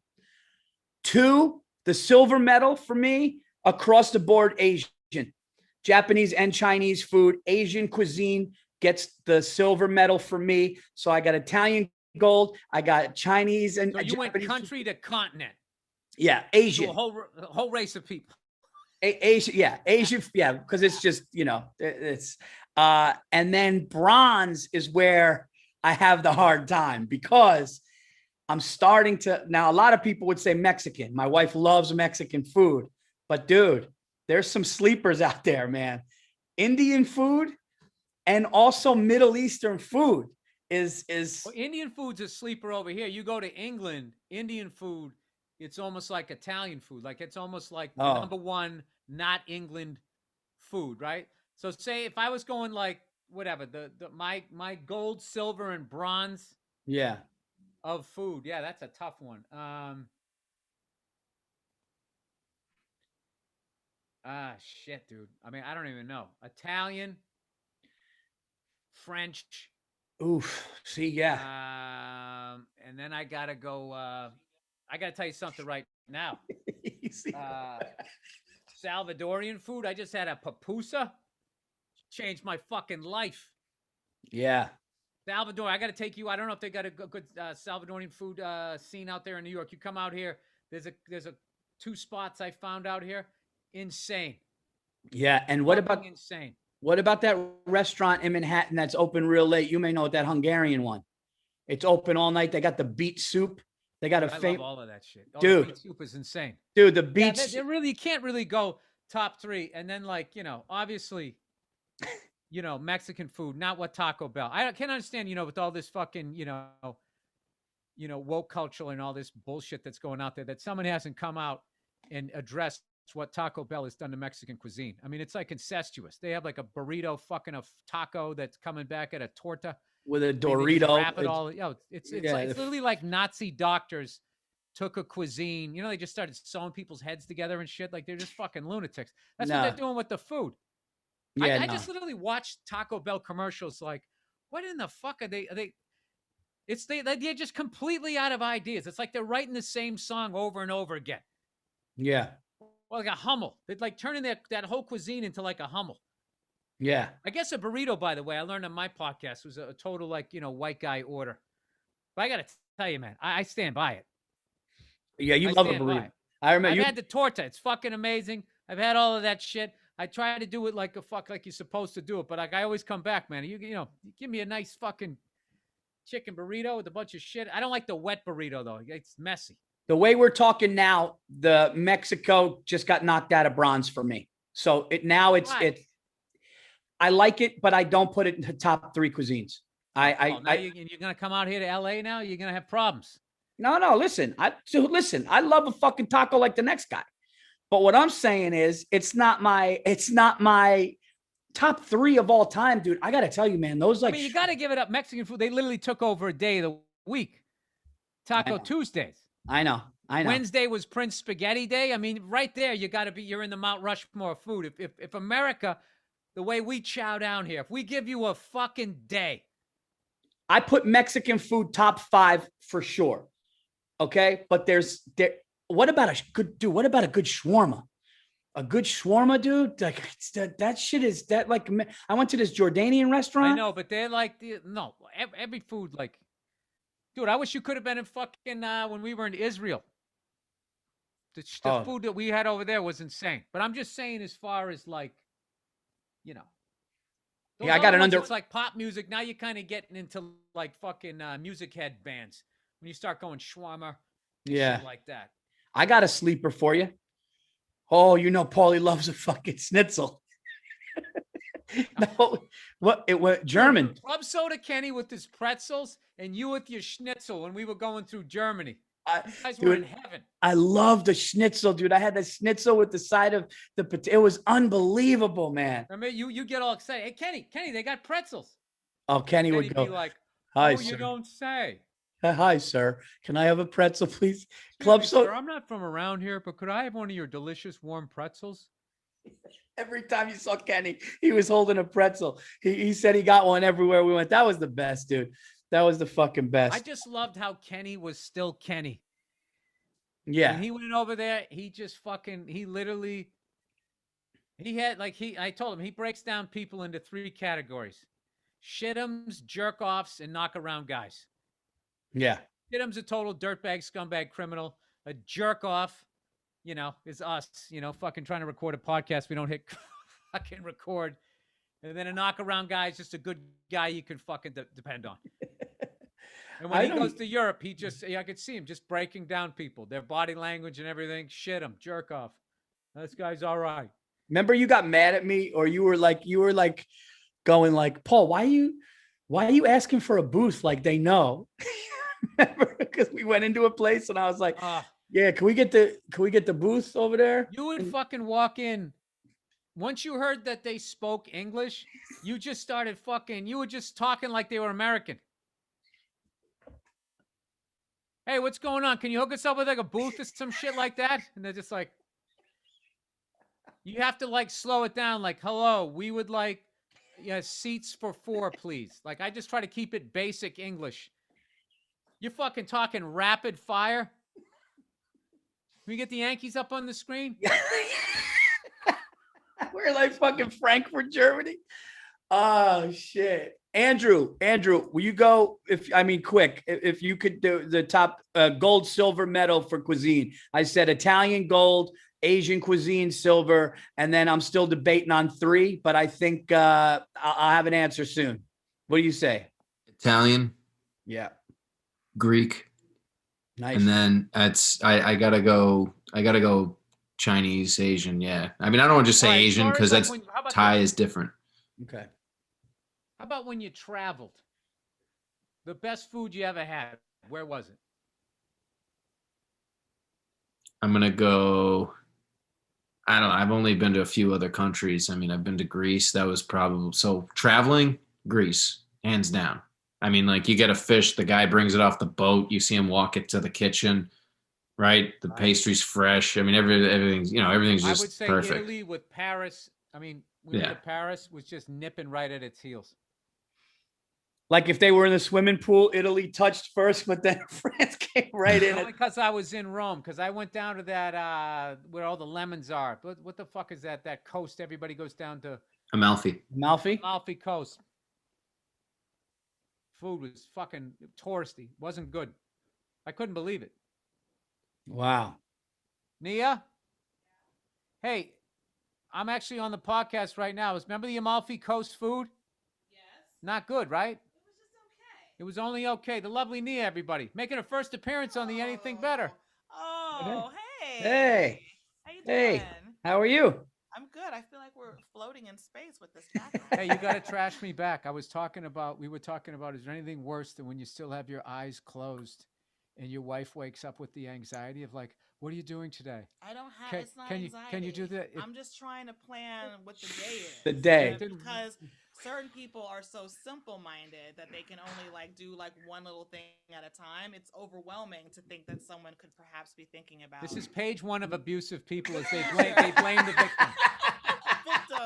2, the silver medal for me across the board, Asian, Japanese and Chinese food. Asian cuisine gets the silver medal for me. So I got Italian gold. I got Chinese and so you Japanese went country to continent. Yeah, Asian. To a whole race of people. Asian, yeah, Asian, yeah, because it's just it's and then bronze is where I have the hard time because I'm starting to now. A lot of people would say Mexican. My wife loves Mexican food, but dude, there's some sleepers out there, man. Indian food and also Middle Eastern food is well, Indian food's a sleeper over here. You go to England, Indian food, it's almost like Italian food. Like it's almost like number one, not England food, right? So say if I was going like whatever, my gold, silver, and bronze of food. Yeah, that's a tough one. Shit, dude. I mean, I don't even know. Italian, French. Oof. See, yeah. And then I gotta go. I gotta tell you something right now. Easy. Salvadorian food. I just had a pupusa. Changed my fucking life. Yeah. Salvador, I got to take you. I don't know if they got a good Salvadorian food scene out there in New York. You come out here. There's a 2 spots I found out here. Insane. Yeah. And what about insane? What about that restaurant in Manhattan that's open real late? You may know it, that Hungarian one. It's open all night. They got the beet soup. They got a I love all of that shit. Oh, dude. The beet soup is insane. Dude, the beet. Yeah, they really, you can't really go top 3, and then like obviously. Mexican food, not what Taco Bell. I can't understand, with all this fucking, woke culture and all this bullshit that's going out there, that someone hasn't come out and addressed what Taco Bell has done to Mexican cuisine. I mean, it's like incestuous. They have like a burrito, fucking a taco that's coming back at a torta with a Dorito. Wrap it all. It's literally like Nazi doctors took a cuisine. They just started sewing people's heads together and shit. Like they're just fucking lunatics. That's what they're doing with the food. I just literally watched Taco Bell commercials. Like, what in the fuck are they? They're just completely out of ideas. It's like they're writing the same song over and over again. Yeah. Well, like a Hummel. They're like turning that whole cuisine into like a Hummel. Yeah. I guess a burrito, by the way, I learned on my podcast, was a total white guy order. But I got to tell you, man, I stand by it. Yeah, you love a burrito. I remember I've had the torta. It's fucking amazing. I've had all of that shit. I try to do it like you're supposed to do it, but like I always come back, man. You give me a nice fucking chicken burrito with a bunch of shit. I don't like the wet burrito though. It's messy. The way we're talking now, the Mexico just got knocked out of bronze for me. So I like it, but I don't put it in the top 3 cuisines. You're gonna come out here to LA now? You're gonna have problems. No. Listen, I love a fucking taco like the next guy. But what I'm saying is it's not my top 3 of all time, dude. I got to tell you, man, those like, you got to give it up. Mexican food, they literally took over a day of the week. Taco Tuesdays. I know. Wednesday was Prince Spaghetti Day. I mean, right there, you're in the Mount Rushmore of food. If America, the way we chow down here, if we give you a fucking day. I put Mexican food top 5 for sure. Okay. But what about a good shawarma? A good shawarma, dude. Like that shit is that like. I went to this Jordanian restaurant. I know, but they're like every food. Like, dude, I wish you could have been in fucking when we were in Israel. The food that we had over there was insane. But I'm just saying, as far as like, I got an under. It's like pop music. Now you're kind of getting into like fucking music head bands when you start going shawarma. Shit like that. I got a sleeper for you. Oh, Paulie loves a fucking schnitzel. No, it was German. Club soda Kenny with his pretzels and you with your schnitzel when we were going through Germany. You guys were in heaven. I love the schnitzel, dude. I had the schnitzel with the side of the potato. It was unbelievable, man. I mean, you get all excited. Hey, Kenny, they got pretzels. Oh, Kenny would go, be like, "Hi, oh, sir. You don't say. Hi, sir. Can I have a pretzel, please?" Sir, I'm not from around here, but could I have one of your delicious warm pretzels? Every time you saw Kenny, he was holding a pretzel. He said he got one everywhere we went. That was the best, dude. That was the fucking best. I just loved how Kenny was still Kenny. Yeah. When he went over there, he just fucking, I told him, he breaks down people into 3 categories: shit'ems, jerk-offs, and knock-around guys. Yeah. Shit'em's a total dirtbag, scumbag, criminal. A jerk-off, is us, fucking trying to record a podcast. We don't hit fucking record. And then a knock-around guy is just a good guy you can fucking depend on. And when he goes to Europe, I could see him just breaking down people, their body language and everything. Shit him, jerk off. This guy's all right. Remember you got mad at me, or you were like going like, "Paul, why are you asking for a booth like they know?" Remember? Because we went into a place and I was like, "Yeah, can we get the booth over there?" You would fucking walk in. Once you heard that they spoke English, you just started you were just talking like they were American. Hey, what's going on? Can you hook us up with like a booth or some shit like that? And they're just like, you have to like slow it down. Like, hello, we would like seats for 4, please. Like, I just try to keep it basic English. You're fucking talking rapid fire. Can we get the Yankees up on the screen? We're like fucking Frankfurt, Germany. Oh shit. Andrew, will you go quick, if you could do the top gold, silver medal for cuisine. I said Italian gold, Asian cuisine silver, and then I'm still debating on 3, but I think I'll have an answer soon. What do you say? Italian. Yeah. Greek. Nice. And then I gotta go Chinese, Asian. Yeah. I mean, I don't want to just say Asian because that's Thai is different. Okay. How about when you traveled? The best food you ever had, where was it? I'm going to go, I don't know. I've only been to a few other countries. I mean, I've been to Greece. That was probably, so traveling, Greece, hands down. I mean, like you get a fish, the guy brings it off the boat. You see him walk it to the kitchen, right? The pastry's fresh. I mean, everything's, everything's just I would say perfect. Italy with Paris. I mean, we went to Paris, was just nipping right at its heels. Like if they were in the swimming pool, Italy touched first, but then France came right in. Only because I was in Rome, because I went down to that, where all the lemons are. What the fuck is that? That coast everybody goes down to? Amalfi. Amalfi Coast. Food was fucking touristy. Wasn't good. I couldn't believe it. Wow. Nia? Hey, I'm actually on the podcast right now. Remember the Amalfi Coast food? Yes. Not good, right? It was just okay. It was only okay. The lovely Nia, everybody. Making her first appearance on the Anything Better. Oh, hey. Hey. How you doing? Hey. How are you? I'm good. I feel like we're floating in space with this background. Hey, you got to trash me back. We were talking about, is there anything worse than when you still have your eyes closed and your wife wakes up with the anxiety of like, what are you doing today? I don't have, it's not anxiety. Can you do that? I'm just trying to plan what the day is. The day. Because certain people are so simple-minded that they can only like do like one little thing at a time. It's overwhelming to think that someone could perhaps be thinking about. This is page 1 of abusive people as they blame the victim.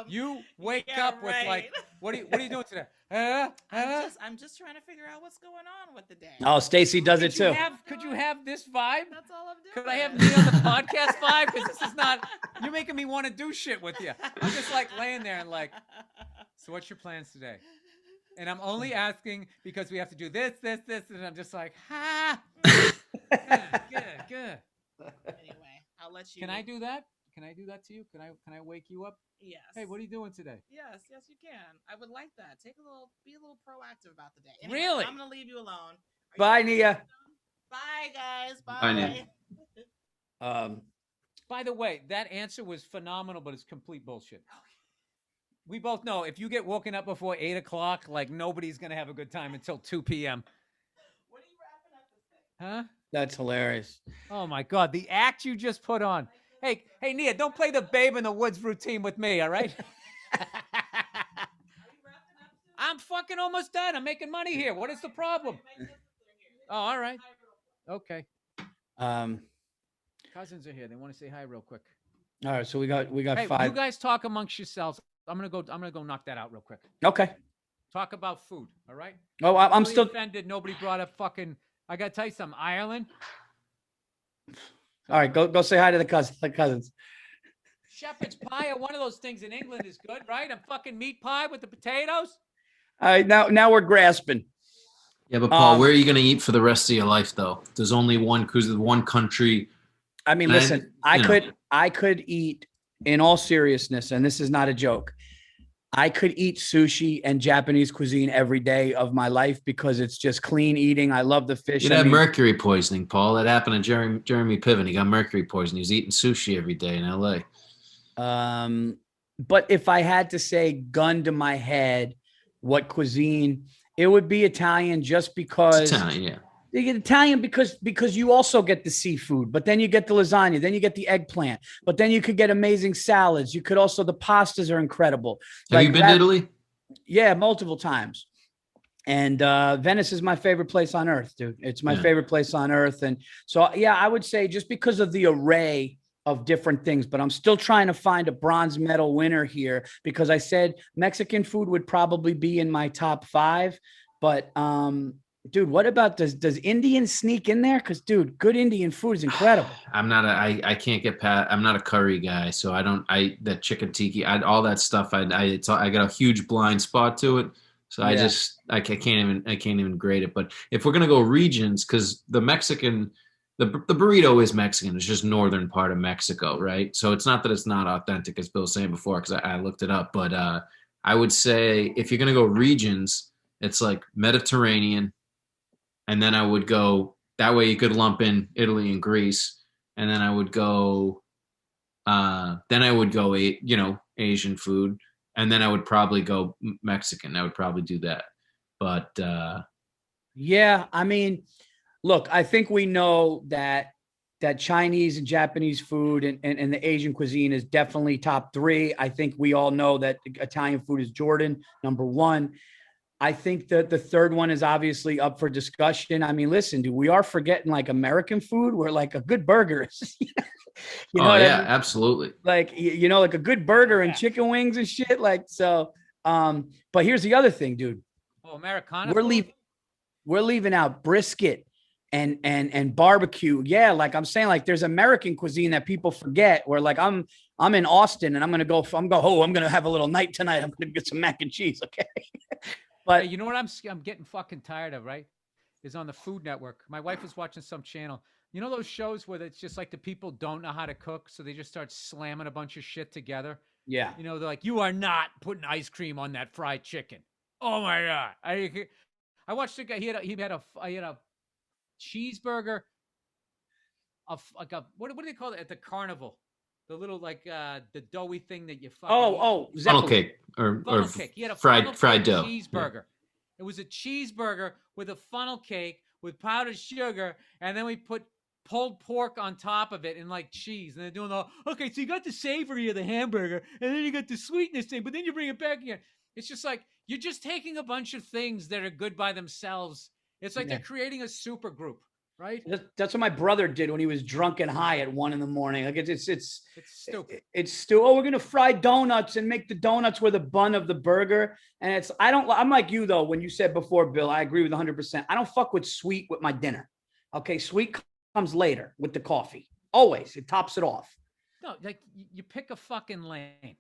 You wake up with like, what are you doing today? I'm just trying to figure out what's going on with the day. Oh, Stacy does it too. Could you have this vibe? That's all I'm doing. Could I have me on the podcast vibe? Because this is not, you're making me want to do shit with you. I'm just like laying there and like, so what's your plans today? And I'm only asking because we have to do this, and I'm just like, good. Anyway, I'll let you. Can I do that? Can I do that to you? Can I wake you up? Yes. Hey, what are you doing today? Yes, you can. I would like that. Be a little proactive about the day. Anyway, Really? I'm gonna leave you alone. Bye, Nia. Bye, guys. Bye. Bye, Nia. By the way, that answer was phenomenal, but it's complete bullshit. We both know if you get woken up before 8 o'clock, like nobody's gonna have a good time until 2 p.m. When are you wrapping up this thing? Huh? That's hilarious. Oh my God, the act you just put on. Hey, Nia, don't play the Babe in the Woods routine with me, all right? I'm fucking almost done. I'm making money here. What is the problem? Oh, all right. Okay. Cousins are here. They want to say hi real quick. All right, so we got Hey, 5. you guys talk amongst yourselves. I'm gonna go knock that out real quick. Okay. Talk about food, all right? Oh, I'm Really still offended. Nobody brought up fucking. I gotta tell you something. Ireland. All right, go say hi to the cousins. Shepherd's pie or one of those things in England is good, right? A fucking meat pie with the potatoes. All right, now we're grasping. Yeah, but Paul, where are you going to eat for the rest of your life, though? There's only one country. I mean, listen, I could eat, in all seriousness, and this is not a joke, I could eat sushi and Japanese cuisine every day of my life because it's just clean eating. I love the fish. You'd have mercury poisoning, Paul. That happened to Jeremy Piven. He got mercury poisoning. He was eating sushi every day in L.A. But if I had to say gun to my head, what cuisine, it would be Italian just because. It's Italian, yeah. You get Italian because you also get the seafood, but then you get the lasagna, then you get the eggplant, but then you could get amazing salads. You could also, the pastas are incredible. Have you been to Italy? Yeah, multiple times. And Venice is my favorite place on earth, dude. It's my favorite place on earth. And so, yeah, I would say just because of the array of different things, but I'm still trying to find a bronze medal winner here because I said Mexican food would probably be in my top 5, but Dude, what about does Indian sneak in there? Because dude, good Indian food is incredible. I can't get past. I'm not a curry guy, so that chicken tiki, all that stuff. I got a huge blind spot to it. So Yeah. I can't even grade it. But if we're gonna go regions, because the burrito is Mexican. It's just northern part of Mexico, right? So it's not that it's not authentic, as Bill was saying before, because I looked it up. But I would say if you're gonna go regions, it's like Mediterranean, and then I would go that way. You could lump in Italy and Greece, and then I would go Asian food, and then I would probably go Mexican. I would probably do that. But yeah, I mean, look, I think we know that Chinese and Japanese food and the Asian cuisine is definitely top three. I think we all know that Italian food is Jordan, number one. I think that the third one is obviously up for discussion. I mean, listen, dude, we are forgetting like American food where like a good burger is, yeah, I mean? absolutely. Like, like a good burger and chicken wings and shit. Like, so, but here's the other thing, dude. Oh, Americana. We're leaving out brisket and barbecue. Yeah. Like I'm saying, like there's American cuisine that people forget where like I'm in Austin and I'm going to have a little night tonight. I'm going to get some mac and cheese. Okay. But hey, you know what I'm getting fucking tired of, right? Is on the Food Network. My wife was watching some channel. You know those shows where it's just like the people don't know how to cook, so they just start slamming a bunch of shit together? yeah. You know, they're like, you are not putting ice cream on that fried chicken. Oh my God. I watched a guy, he had a cheeseburger of like what do they call it at the carnival? The little like the doughy thing that you fucking eat. Funnel cake or cake. He had a fried dough cheeseburger. Yeah. It was a cheeseburger with a funnel cake with powdered sugar, and then we put pulled pork on top of it and like cheese. And they're doing okay, so you got the savory of the hamburger, and then you got the sweetness thing, but then you bring it back again. It's just like you're just taking a bunch of things that are good by themselves. It's like they're creating a super group. Right. That's what my brother did when he was drunk and high at 1 a.m. Like it's stupid. It's stupid. Oh, we're gonna fry donuts and make the donuts with the bun of the burger. And I'm like you though. When you said before, Bill, I agree with 100%. I don't fuck with sweet with my dinner. Okay, sweet comes later with the coffee. Always, it tops it off. No, like you pick a fucking lane.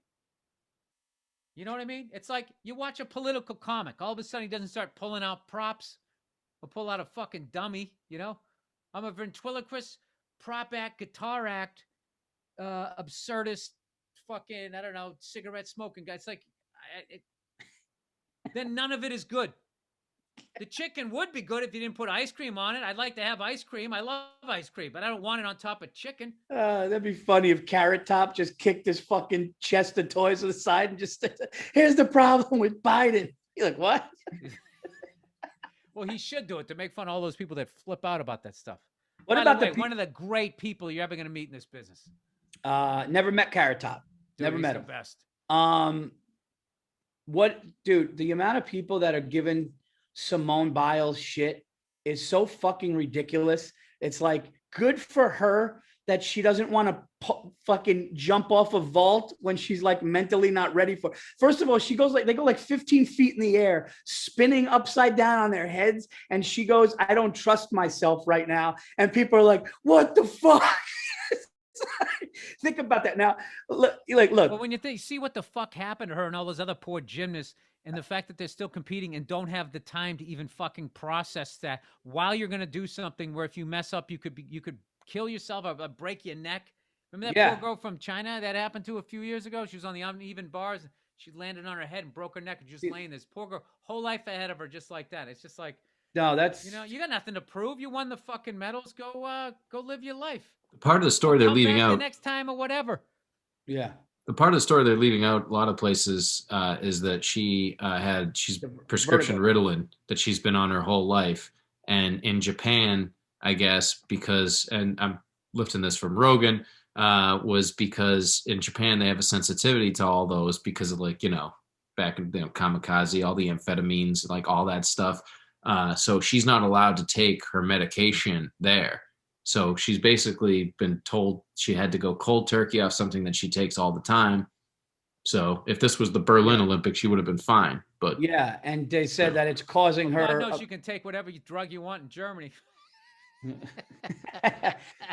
You know what I mean? It's like you watch a political comic. All of a sudden, he doesn't start pulling out props. Or pull out a fucking dummy, you know? I'm a ventriloquist, prop act, guitar act, absurdist, fucking, I don't know, cigarette smoking guy. It's like, then none of it is good. The chicken would be good if you didn't put ice cream on it. I'd like to have ice cream. I love ice cream, but I don't want it on top of chicken. That'd be funny if Carrot Top just kicked his fucking chest of toys to the side and just, here's the problem with Biden. You're like, what? Well, he should do it to make fun of all those people that flip out about that stuff. What By about the way, one of the great people you're ever going to meet in this business? Never met Carrot Top. Dude, Never met him. Best. Dude, the amount of people that are giving Simone Biles shit is so fucking ridiculous. It's like good for her that she doesn't want to fucking jump off a vault when she's like mentally not ready for. First of all, they go like 15 feet in the air, spinning upside down on their heads. And she goes, I don't trust myself right now. And people are like, what the fuck? Think about that now. Look. But when you see what the fuck happened to her and all those other poor gymnasts, and the fact that they're still competing and don't have the time to even fucking process that while you're going to do something where if you mess up, you could kill yourself or break your neck. Remember that poor girl from China that happened to a few years ago? She was on the uneven bars. She landed on her head and broke her neck and just laying this poor girl, whole life ahead of her, just like that. It's just like, no, that's, you got nothing to prove. You won the fucking medals. Go live your life. Part of the story they're leaving out the next time or whatever. Yeah. The part of the story they're leaving out a lot of places is that she's prescription Ritalin that she's been on her whole life. And in Japan, I guess, because, and I'm lifting this from Rogan, was because in Japan, they have a sensitivity to all those because of back in kamikaze, all the amphetamines, like all that stuff. So she's not allowed to take her medication there. So she's basically been told she had to go cold turkey off something that she takes all the time. So if this was the Berlin Olympics, she would have been fine. But Yeah, and they said that it's causing God her. knows you can take whatever drug you want in Germany.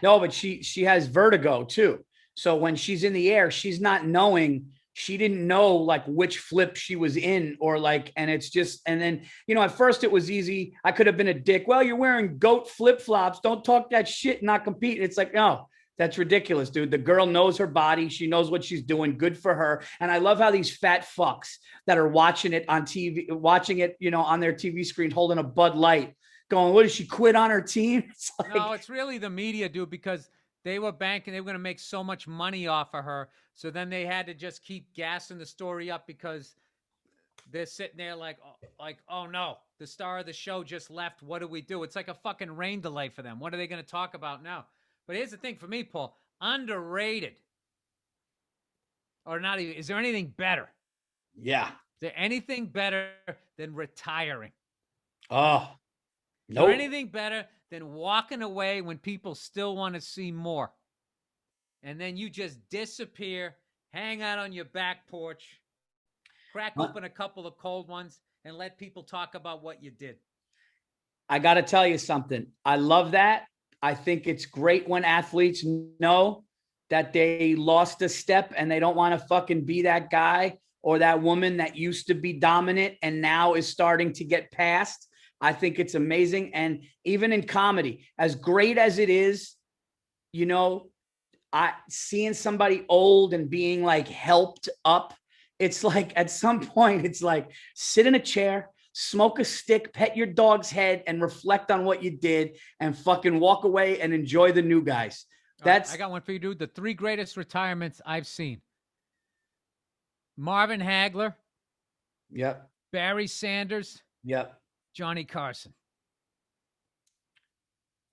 No, but she has vertigo too. So when she's in the air, she's not knowing. She didn't know like which flip she was in, or like, and it's just, and then, you know, at first it was easy. I could have been a dick. Well, you're wearing goat flip flops. Don't talk that shit, not compete. It's like, no, that's ridiculous, dude. The girl knows her body. She knows what she's doing. Good for her. And I love how these fat fucks that are watching it on TV, watching it, you know, on their TV screen, holding a Bud Light, going, what did she quit on her team? It's like, No, it's really the media, dude, because they were banking, they were going to make so much money off of her. So then they had to just keep gassing the story up because they're sitting there like, oh no, the star of the show just left. What do we do? It's like a fucking rain delay for them. What are they going to talk about now? But here's the thing for me, Paul, underrated or not even, is there anything better? yeah. Is there anything better than retiring? Oh, Is no. there anything better than walking away when people still want to see more? And then you just disappear, hang out on your back porch, crack open a couple of cold ones, and let people talk about what you did. I got to tell you something. I love that. I think it's great when athletes know that they lost a step and they don't want to fucking be that guy or that woman that used to be dominant and now is starting to get past. I think it's amazing. And even in comedy, as great as it is, you know, seeing somebody old and being like helped up, it's like at some point, it's like sit in a chair, smoke a stick, pet your dog's head, and reflect on what you did and fucking walk away and enjoy the new guys. That's I got one for you, dude. The 3 greatest retirements I've seen. Marvin Hagler. Yep. Barry Sanders. Yep. Johnny Carson.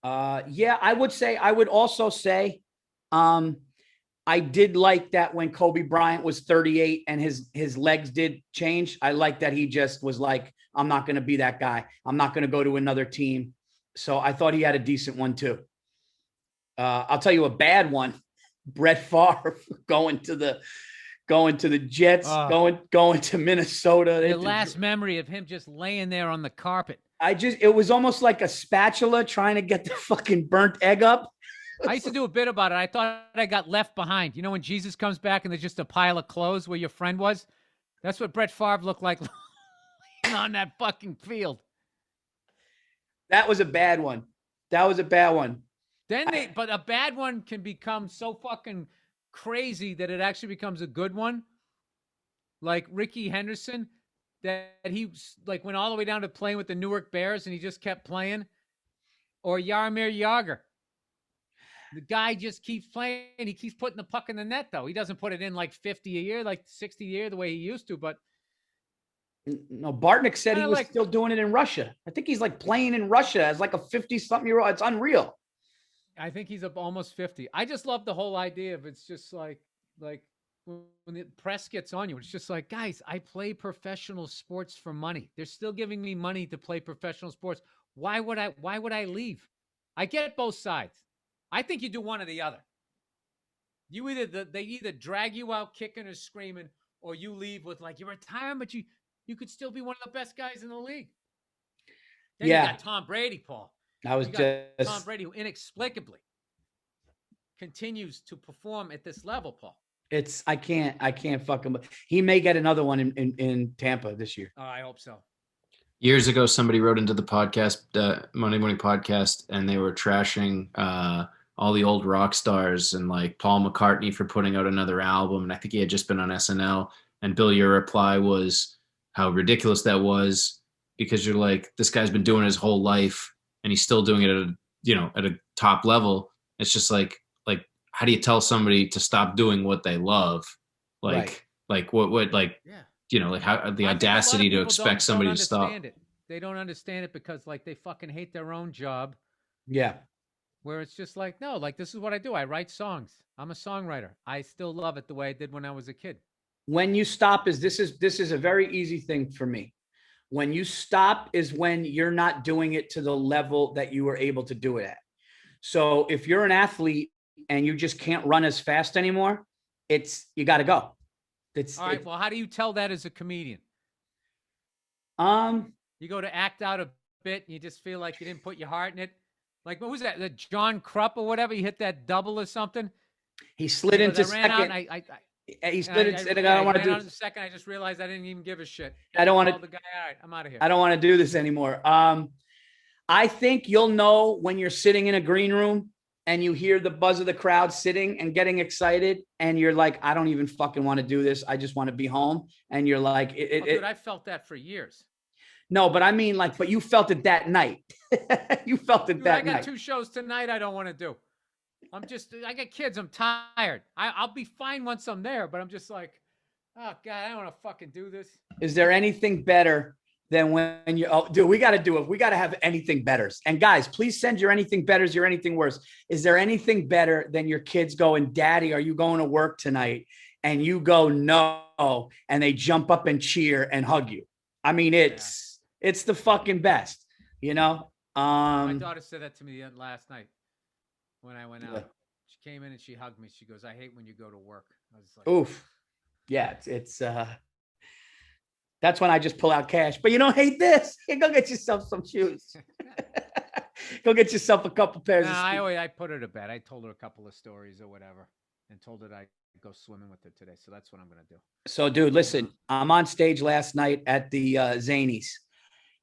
Yeah, I would also say, I did like that when Kobe Bryant was 38 and his legs did change. I like that he just was like, I'm not going to be that guy. I'm not going to go to another team. So I thought he had a decent one too. I'll tell you a bad one. Brett Favre going to the Jets, going to Minnesota. The last memory of him just laying there on the carpet. It was almost like a spatula trying to get the fucking burnt egg up. I used to do a bit about it. I thought I got left behind. You know, when Jesus comes back and there's just a pile of clothes where your friend was? That's what Brett Favre looked like on that fucking field. That was a bad one. But a bad one can become so fucking crazy that it actually becomes a good one. Like Ricky Henderson, that he like went all the way down to playing with the Newark Bears and he just kept playing. Or Jaromir Jagr. The guy just keeps playing. He keeps putting the puck in the net, though. He doesn't put it in like 50 a year, like 60 a year, the way he used to. But no, Bartnick said he was still doing it in Russia. I think he's like playing in Russia as like a 50-something-year-old. It's unreal. I think he's almost 50. I just love the whole idea of it's just like when the press gets on you, it's just like, guys, I play professional sports for money. They're still giving me money to play professional sports. Why would I leave? I get both sides. I think you do one or the other. They either drag you out kicking or screaming, or you leave with like you're retiring, but you could still be one of the best guys in the league. Then you got Tom Brady, Paul. Tom Brady, who inexplicably continues to perform at this level, Paul. I can't fucking. He may get another one in Tampa this year. Oh, I hope so. Years ago, somebody wrote into the podcast, Monday Morning Podcast, and they were trashing all the old rock stars and like Paul McCartney for putting out another album. And I think he had just been on SNL. And Bill, your reply was how ridiculous that was because you're like, this guy's been doing his whole life and he's still doing it at a top level. It's just like, how do you tell somebody to stop doing what they love? Like how the audacity to expect somebody to stop. They don't understand it because like they fucking hate their own job. Yeah. Where it's just like, no, like this is what I do. I write songs. I'm a songwriter. I still love it the way I did when I was a kid. When you stop this is a very easy thing for me. When you stop is when you're not doing it to the level that you were able to do it at. So if you're an athlete and you just can't run as fast anymore, you got to go. It's All right. Well, how do you tell that as a comedian? um You go to act out a bit, and you just feel like you didn't put your heart in it. Like, what was that? The John Krupp or whatever? You hit that double or something? he And slid he goes, into I ran out second. and I He and I, slid I, into. I yeah, I don't want to ran do. out in the second. I just realized I didn't even give a shit. I I don't want called to. the guy. All right, I'm out of here. I don't want to do this anymore. I think you'll know when you're sitting in a green room and you hear the buzz of the crowd sitting and getting excited, and you're like, I don't even fucking want to do this. I just want to be home. And you're like, Dude, I felt that for years. no, but I mean, like, but you felt it that night. You felt it Dude, that I got night. 2 shows tonight I don't want to do. I got kids. I'm tired. I'll be fine once I'm there, but I'm just like, oh God, I don't want to fucking do this. Is there anything better than when you, oh, dude, we got to do it. We got to have anything better. And guys, please send your anything betters, your anything worse. Is there anything better than your kids going, Daddy, are you going to work tonight? And you go, no. And they jump up and cheer and hug you. I mean, it's the fucking best, you know? My daughter said that to me last night when I went out. Yeah. She came in and she hugged me. She goes, I hate when you go to work. I was like, oof. Yeah, it's that's when I just pull out cash. But you don't hate this. Go get yourself some shoes. Go get yourself a couple pairs of shoes. I put her to bed. I told her a couple of stories or whatever and told her I'd go swimming with her today. So that's what I'm going to do. So, dude, listen, I'm on stage last night at the Zanies,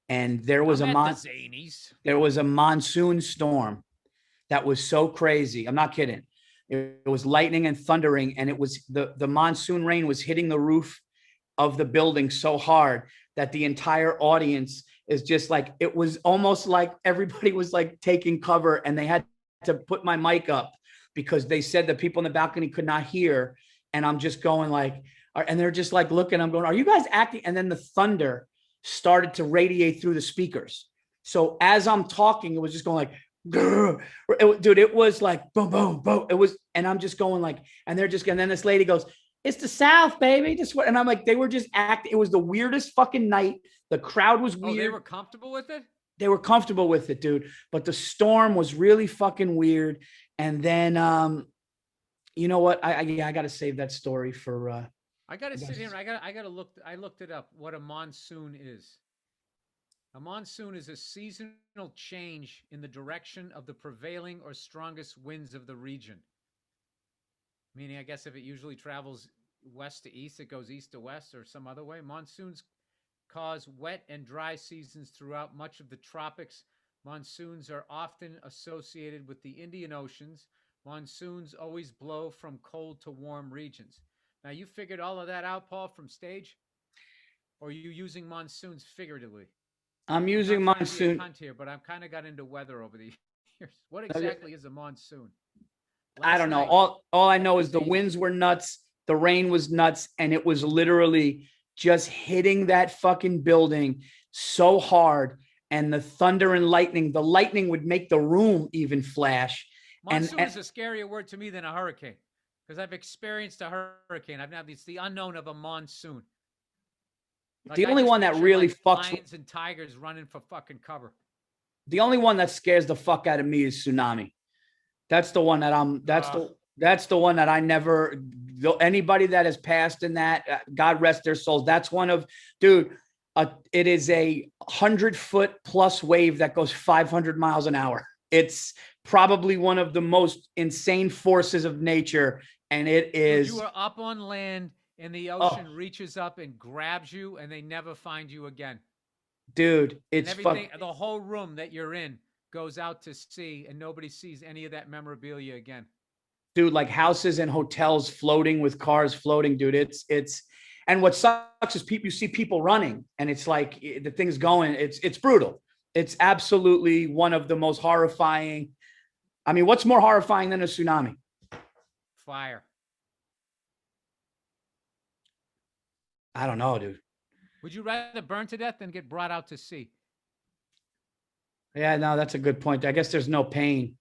and there was there was a monsoon storm that was so crazy. I'm not kidding. It was lightning and thundering, and it was the monsoon rain was hitting the roof of the building so hard that the entire audience is just like, it was almost like everybody was like taking cover, and they had to put my mic up because they said that people in the balcony could not hear. And I'm just going like, and they're just like looking, I'm going, are you guys acting? And then the thunder started to radiate through the speakers. So as I'm talking, it was just going like, dude, it was like boom, boom, boom. It was, and I'm just going like, and they're just, and then this lady goes, it's the South, baby. Just what? And I'm like, they were just acting. It was the weirdest fucking night. The crowd was weird. Oh, they were comfortable with it? They were comfortable with it, dude. But the storm was really fucking weird. And then, you know what? I got to save that story for. I got to sit here. I got to look. I looked it up. What a monsoon is. A monsoon is a seasonal change in the direction of the prevailing or strongest winds of the region. Meaning, I guess if it usually travels west to east, it goes east to west or some other way. Monsoons cause wet and dry seasons throughout much of the tropics. Monsoons are often associated with the Indian Oceans. Monsoons always blow from cold to warm regions. Now, you figured all of that out, Paul, from stage? Or are you using monsoons figuratively? I'm using monsoon. Here, but I've kind of got into weather over the years. What exactly is a monsoon? I don't know. All I know is the winds were nuts. The rain was nuts. And it was literally just hitting that fucking building so hard. And the thunder and lightning, the lightning would make the room even flash. Monsoon is a scarier word to me than a hurricane, because I've experienced a hurricane. It's the unknown of a monsoon. Like, the only one that really fucks lions and tigers running for fucking cover. The only one that scares the fuck out of me is tsunami. That's the one that that's the one that I never, anybody that has passed in that, God rest their souls. That's one of, dude, it is a 100-foot plus wave that goes 500 miles an hour. It's probably one of the most insane forces of nature. And it is. You are up on land and the ocean reaches up and grabs you and they never find you again. Dude, it's everything. The whole room that you're in goes out to sea and nobody sees any of that memorabilia again. Dude, like houses and hotels floating with cars floating, dude. It's, and what sucks is you see people running and it's like the thing's going, it's brutal. It's absolutely one of the most horrifying. I mean, what's more horrifying than a tsunami? Fire. I don't know, dude. Would you rather burn to death than get brought out to sea? Yeah, no, that's a good point. I guess there's no pain.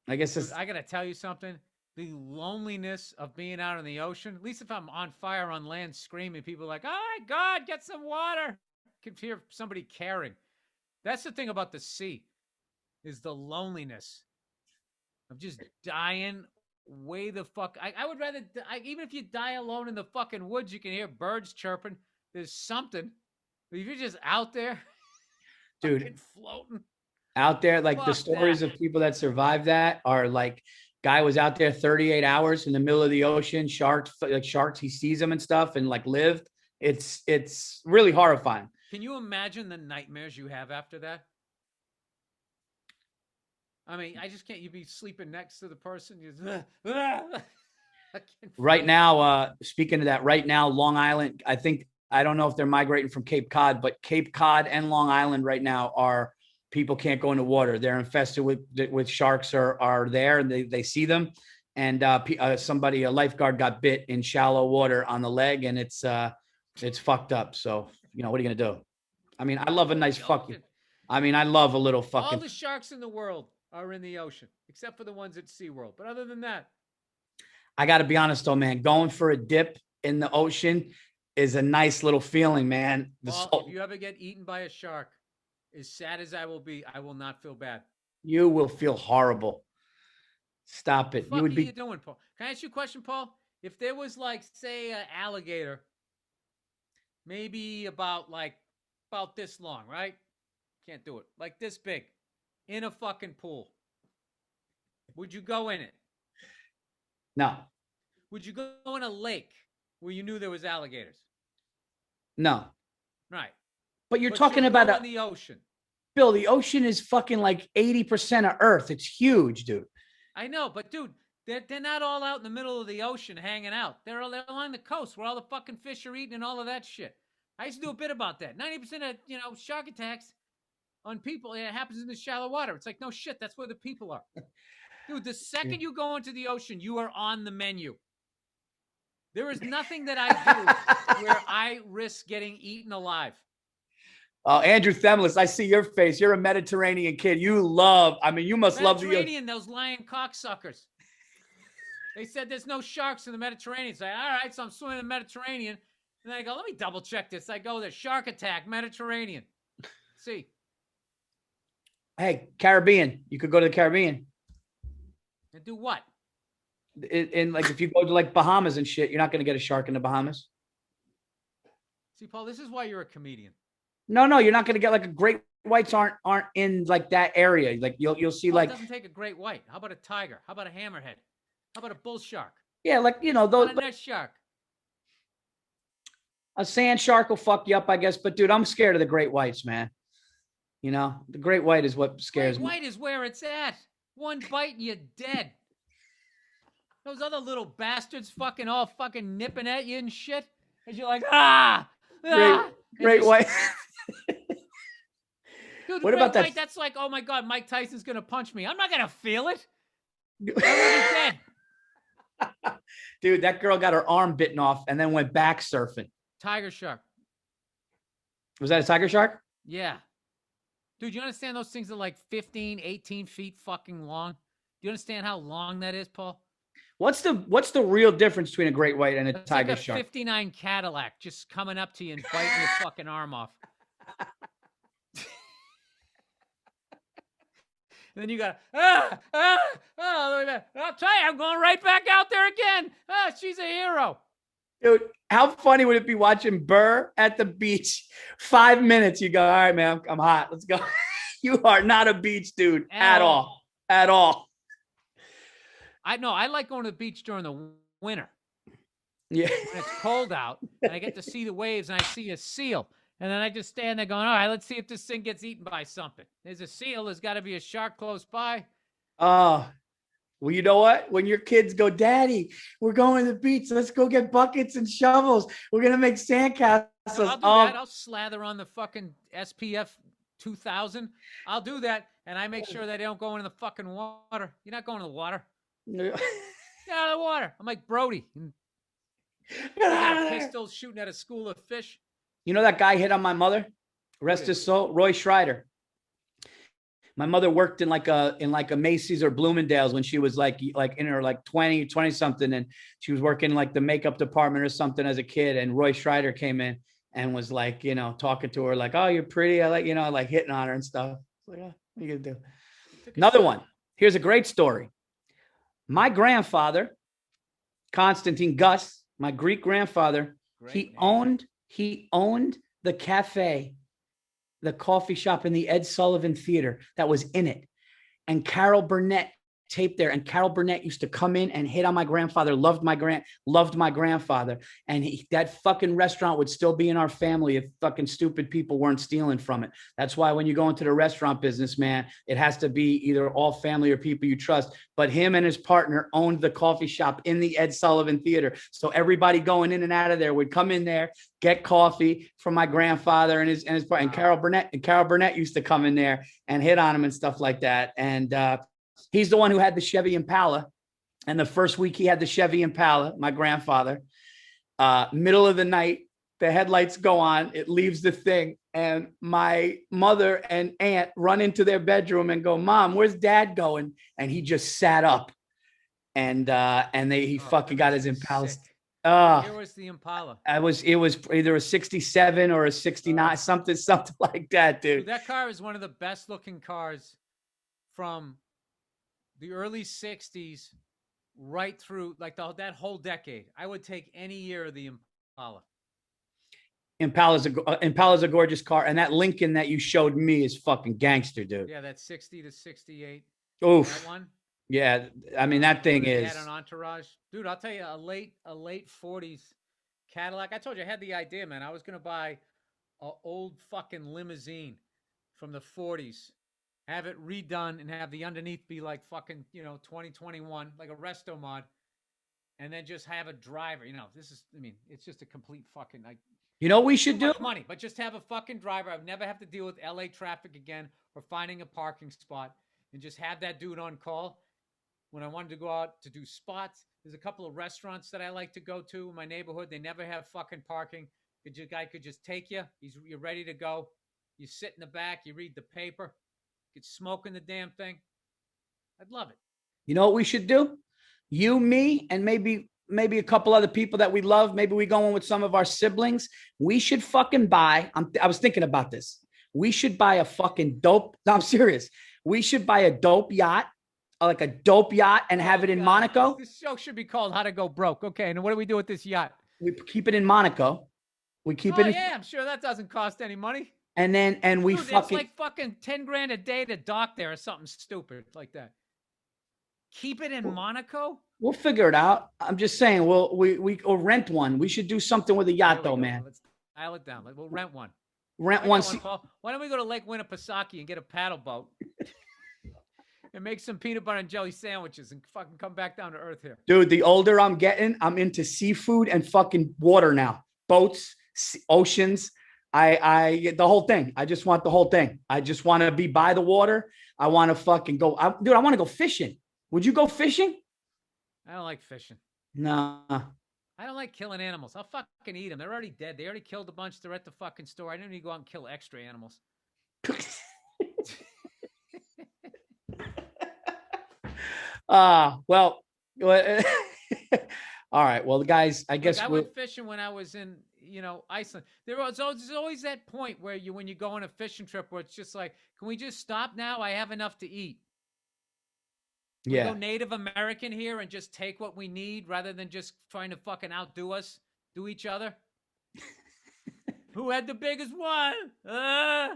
I guess I got to tell you something. The loneliness of being out in the ocean, at least if I'm on fire on land screaming, people are like, oh my God, get some water. I can hear somebody caring. That's the thing about the sea, is the loneliness of just dying way the fuck. I would rather, even if you die alone in the fucking woods, you can hear birds chirping. There's something. But if you're just out there, dude, floating out there, like the Fuck stories that. of people that survived that are like, guy was out there 38 hours in the middle of the ocean, sharks, he sees them and stuff and like lived. It's really horrifying. Can you imagine the nightmares you have after that? I mean, I just can't. You be sleeping next to the person. You just, right now, speaking of that, right now, Long Island, I don't know if they're migrating from Cape Cod, but Cape Cod and Long Island right now are, people can't go into water. They're infested with sharks are there, and they see them. And a lifeguard got bit in shallow water on the leg, and it's fucked up. So, what are you going to do? I mean, I love a nice fucking, I love a little fucking. All the sharks in the world are in the ocean, except for the ones at SeaWorld. But other than that, I got to be honest though, man, going for a dip in the ocean is a nice little feeling, man. If you ever get eaten by a shark, as sad as I will be, I will not feel bad. You will feel horrible. Stop it. What are you doing, Paul? Can I ask you a question, Paul? If there was like, say, an alligator, maybe about this long, right? Can't do it. Like this big, in a fucking pool, would you go in it? No. Would you go in a lake where you knew there was alligators? No. Right. But you're talking about the ocean. Bill, the ocean is fucking like 80% of Earth. It's huge, dude. I know, but dude, they're not all out in the middle of the ocean hanging out. They're along the coast where all the fucking fish are eating and all of that shit. I used to do a bit about that. 90% of shark attacks on people, it happens in the shallow water. It's like, no shit, that's where the people are. Dude, the second you go into the ocean, you are on the menu. There is nothing that I do where I risk getting eaten alive. Oh, Andrew Themeles, I see your face. You're a Mediterranean kid. You must love the Mediterranean, those lying cocksuckers. They said there's no sharks in the Mediterranean. So all right, so I'm swimming in the Mediterranean. And then I go, let me double check this. I go there, shark attack, Mediterranean. See. Hey, Caribbean. You could go to the Caribbean. And do what? And like if you go to like Bahamas and shit, you're not going to get a shark in the Bahamas. See, Paul, this is why you're a comedian. No, you're not going to get like great whites aren't in like that area. Like you'll see Well, like. It doesn't take a great white. How about a tiger? How about a hammerhead? How about a bull shark? Yeah, like those. A nest shark. A sand shark will fuck you up, I guess. But dude, I'm scared of the great whites, man. The great white is what scares me. Great white is where it's at. One bite and you're dead. Those other little bastards all fucking nipping at you and shit. And you're like, Great white. Dude, what about that? White, that's like, oh my God, Mike Tyson's going to punch me. I'm not going to feel it. I'm dead. Dude, that girl got her arm bitten off and then went back surfing. Tiger shark. Was that a tiger shark? Yeah. Dude, you understand those things are like 15, 18 feet fucking long? Do you understand how long that is, Paul? What's the real difference between a great white and a tiger like a shark? 59 Cadillac just coming up to you and biting your fucking arm off. And then you got, I'll tell you, I'm going right back out there again. She's a hero. Dude, how funny would it be watching Burr at the beach? 5 minutes, you go, all right, man, I'm hot. Let's go. You are not a beach dude at all. At all. I like going to the beach during the winter. Yeah. When it's cold out, and I get to see the waves, and I see a seal. And then I just stand there going, all right, let's see if this thing gets eaten by something. There's a seal. There's got to be a shark close by. Well, you know what? When your kids go, Daddy, we're going to the beach. Let's go get buckets and shovels. We're going to make sandcastles. I'll do that. I'll slather on the fucking SPF 2000. I'll do that. And I make sure that they don't go into the fucking water. You're not going to the water. Get out of the water. I'm like Brody. Got a pistol shooting at a school of fish. You know that guy hit on my mother? Rest his soul, Roy Schreider. My mother worked in like a Macy's or Bloomingdale's when she was like in her like 20 something, and she was working like the makeup department or something as a kid. And Roy Schreider came in and was like, talking to her like, "Oh, you're pretty." I like hitting on her and stuff. Like, what are you gonna do? Another one. Here's a great story. My grandfather, Constantine Gus, my Greek grandfather, he owned the cafe, the coffee shop in the Ed Sullivan Theater that was in it. And Carol Burnett taped there, and Carol Burnett used to come in and hit on my grandfather, loved my grandfather, and that fucking restaurant would still be in our family if fucking stupid people weren't stealing from it. That's why when you go into the restaurant business, man, it has to be either all family or people you trust. But him and his partner owned the coffee shop in the Ed Sullivan Theater, so everybody going in and out of there would come in there, get coffee from my grandfather and his partner. And Carol Burnett used to come in there and hit on him and stuff like that. And he's the one who had the Chevy Impala. And the first week he had the Chevy Impala, my grandfather, middle of the night, the headlights go on, it leaves the thing. And my mother and aunt run into their bedroom and go, "Mom, where's Dad going?" And he just sat up and he fucking got his Impala. Here was the Impala. It was either a 67 or a 69, something like that, dude. That car is one of the best looking cars from the early 60s right through like that whole decade. I would take any year of the Impala. Impala's a gorgeous car, and that Lincoln that you showed me is fucking gangster, dude. Yeah, that 60 to 68. Oof. That one. Yeah, I mean that thing is. Had an Entourage, dude. I'll tell you, a late 40s Cadillac. I told you I had the idea, man. I was gonna buy an old fucking limousine from the 40s, have it redone, and have the underneath be like fucking 2021, like a resto mod, and then just have a driver. It's just a complete fucking like. You know what we should do? Money, but just have a fucking driver. I would never have to deal with LA traffic again or finding a parking spot, and just have that dude on call. When I wanted to go out to do spots, there's a couple of restaurants that I like to go to in my neighborhood. They never have fucking parking. The guy could just take you. You're ready to go. You sit in the back. You read the paper. Get smoking the damn thing. I'd love it. You know what we should do? You, me, and maybe a couple other people that we love. Maybe we go in with some of our siblings. We should fucking buy. I was thinking about this. We should buy a fucking dope. No, I'm serious. We should buy a dope yacht. Like a dope yacht, and have it in Monaco. This show should be called "How to Go Broke." Okay, and what do we do with this yacht? We keep it in Monaco. We keep it. Yeah, I'm sure that doesn't cost any money. And we Dude, it's like fucking 10 grand a day to dock there or something stupid like that. Keep it in Monaco. We'll figure it out. I'm just saying. We'll rent one. We should do something with a yacht, though, man. Let's dial it down. We'll rent one. Rent one. Why don't we go to Lake Winnipesaukee and get a paddle boat? And make some peanut butter and jelly sandwiches and fucking come back down to earth here. Dude, the older I'm getting, I'm into seafood and fucking water now. Boats, oceans, the whole thing. I just want the whole thing. I just want to be by the water. I want to fucking go. I want to go fishing. Would you go fishing? I don't like fishing. No. I don't like killing animals. I'll fucking eat them. They're already dead. They already killed a bunch. They're at the fucking store. I didn't need to go out and kill extra animals. Well, all right. Well, guys, I guess I went fishing when I was in, Iceland. There's always that point where when you go on a fishing trip where it's just like, can we just stop now? I have enough to eat. Yeah. We go Native American here and just take what we need rather than just trying to fucking outdo us, do each other. Who had the biggest one?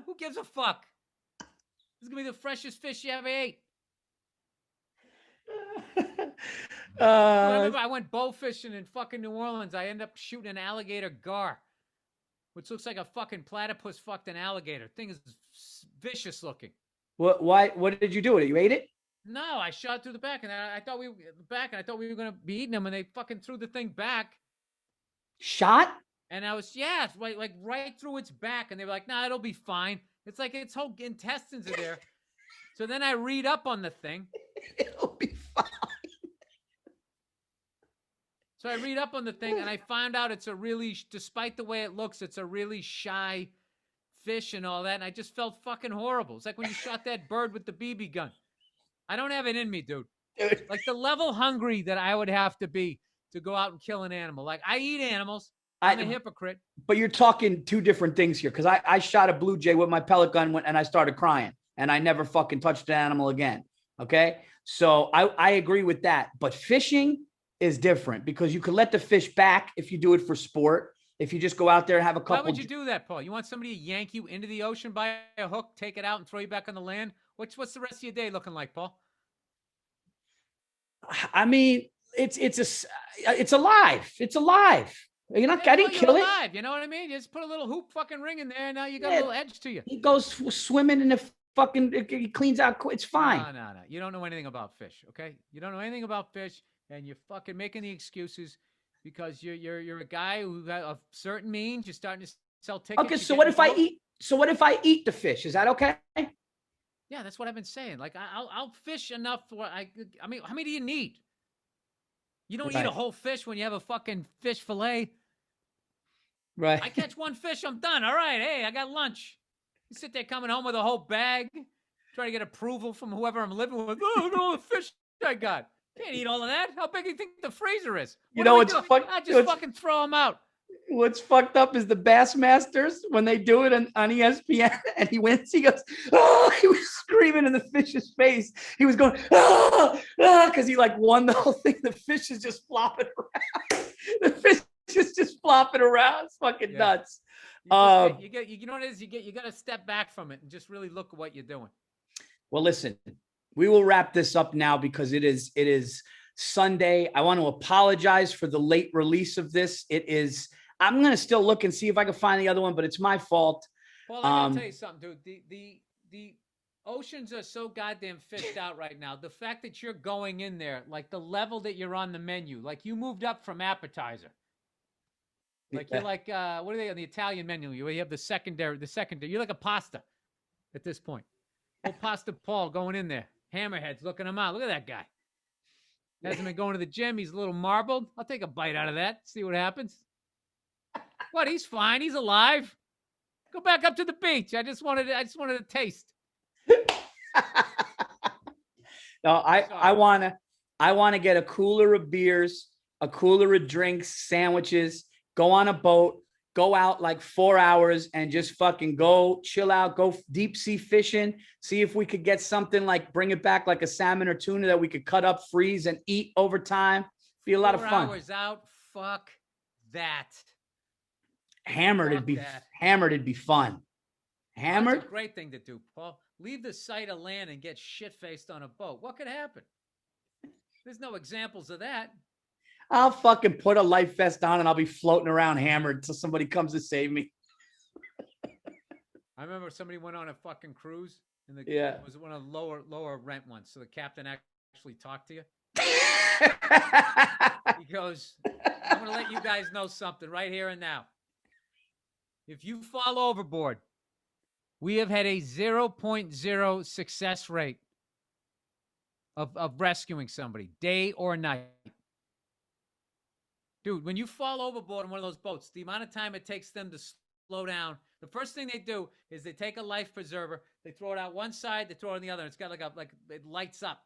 Who gives a fuck? This is gonna be the freshest fish you ever ate. I remember I went bow fishing in fucking New Orleans. I ended up shooting an alligator gar, which looks like a fucking platypus fucked an alligator. Thing is vicious looking. What did you do with it? You ate it? No, I shot through the back, and I thought we were gonna be eating them, and they fucking threw the thing back. Shot? And I was like right through its back, and they were like, "Nah, it'll be fine." It's like its whole intestines are there. So then I read up on the thing. It'll be fine. So I read up on the thing, and I found out despite the way it looks, it's a really shy fish and all that. And I just felt fucking horrible. It's like when you shot that bird with the BB gun. I don't have it in me, dude. Like the level hungry that I would have to be to go out and kill an animal. Like I eat animals. I'm a hypocrite. But you're talking two different things here. Because I shot a blue jay with my pellet gun and I started crying. And I never fucking touched an animal again. Okay. So I agree with that. But fishing is different because you can let the fish back if you do it for sport. If you just go out there and have a couple. Why would you do that, Paul? You want somebody to yank you into the ocean by a hook, take it out, and throw you back on the land? What's the rest of your day looking like, Paul? I mean, it's alive. It's alive. You're not. I didn't kill it. Alive. You know what I mean? You just put a little hoop fucking ring in there, and now you got a little edge to you. He goes swimming in the fucking. He cleans out. It's fine. No. You don't know anything about fish, okay? You don't know anything about fish, and you're fucking making the excuses because you're a guy who got a certain means. You're starting to sell tickets. Okay, so what if I eat? So what if I eat the fish? Is that okay? Yeah, that's what I've been saying. Like I'll fish enough for I mean, how many do you need? You don't eat a whole fish when you have a fucking fish fillet. Right. I catch one fish, I'm done. All right, hey, I got lunch. You sit there coming home with a whole bag, trying to get approval from whoever I'm living with. Oh, look at all the fish I got. Can't eat all of that. How big do you think the freezer is? You know what's I just fucking throw them out. What's fucked up is the Bassmasters when they do it on ESPN and he wins. He goes, oh, he was screaming in the fish's face. He was going, oh, because he like won the whole thing. The fish is just flopping around. The fish is just flopping around. It's fucking nuts. You know what it is? You got to step back from it and just really look at what you're doing. Well, listen, we will wrap this up now because it is Sunday. I want to apologize for the late release of this. I'm going to still look and see if I can find the other one, but it's my fault. Well, I got to tell you something, dude. The oceans are so goddamn fished out right now. The fact that you're going in there, like the level that you're on the menu, like you moved up from appetizer. Like you're like, what are they on the Italian menu? You have the secondary. You're like a pasta at this point. Oh, Pasta Paul going in there. Hammerheads looking him out. Look at that guy. Hasn't been going to the gym. He's a little marbled. I'll take a bite out of that. See what happens. What? He's fine. He's alive. Go back up to the beach. I just wanted to taste. No, I want to get a cooler of beers, a cooler of drinks, sandwiches, go on a boat, go out like 4 hours and just fucking go chill out, go deep sea fishing, see if we could get something like bring it back like a salmon or tuna that we could cut up, freeze and eat over time. Be a lot of fun. 4 hours out. Fuck that. Hammered, it'd be fun. Hammered? That's a great thing to do, Paul. Leave the sight of land and get shit-faced on a boat. What could happen? There's no examples of that. I'll fucking put a life vest on and I'll be floating around hammered until somebody comes to save me. I remember somebody went on a fucking cruise and it was one of the lower rent ones. So the captain actually talked to you. He goes, I'm going to let you guys know something right here and now. If you fall overboard, we have had a 0.0 success rate of rescuing somebody, day or night. Dude, when you fall overboard in one of those boats, the amount of time it takes them to slow down, the first thing they do is they take a life preserver, they throw it out one side, they throw it on the other. It's got like it lights up.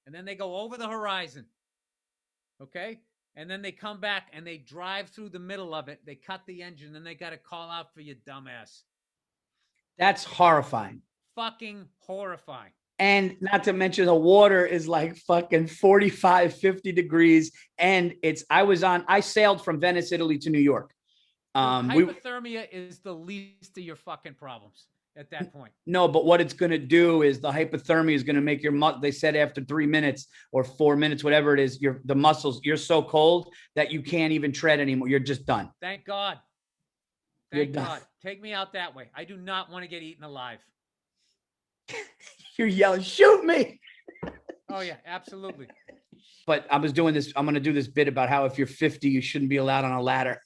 And then they go over the horizon. Okay? And then they come back and they drive through the middle of it. They cut the engine. Then they got to call out for you, dumbass. That's horrifying. Fucking horrifying. And not to mention the water is like fucking 45, 50 degrees. And I sailed from Venice, Italy to New York. Hypothermia is the least of your fucking problems at that point. No, but what it's going to do is the hypothermia is going to make they said after 3 minutes or 4 minutes, whatever it is, the muscles, you're so cold that you can't even tread anymore. You're just done. Thank God. Thank God. Take me out that way. I do not want to get eaten alive. You're yelling, shoot me. Oh yeah, absolutely. But I'm going to do this bit about how if you're 50, you shouldn't be allowed on a ladder.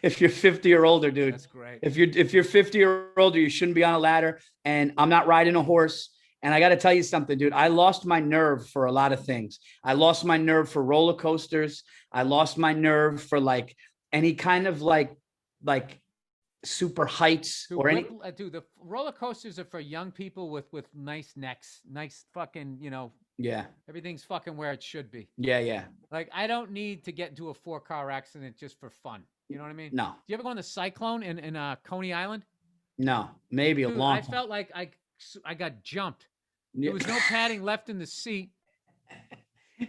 If you're 50 or older, dude. That's great. If you're 50 or older, you shouldn't be on a ladder. And I'm not riding a horse. And I got to tell you something, dude. I lost my nerve for a lot of things. I lost my nerve for roller coasters. I lost my nerve for like any kind of like super heights or any. Dude, the roller coasters are for young people with nice necks, nice fucking, Yeah. Everything's fucking where it should be. Yeah. Like I don't need to get into a 4-car accident just for fun. You know what I mean? No. Do you ever go on the Cyclone in Coney Island? No, maybe a long time. I felt like I got jumped. There was no padding left in the seat.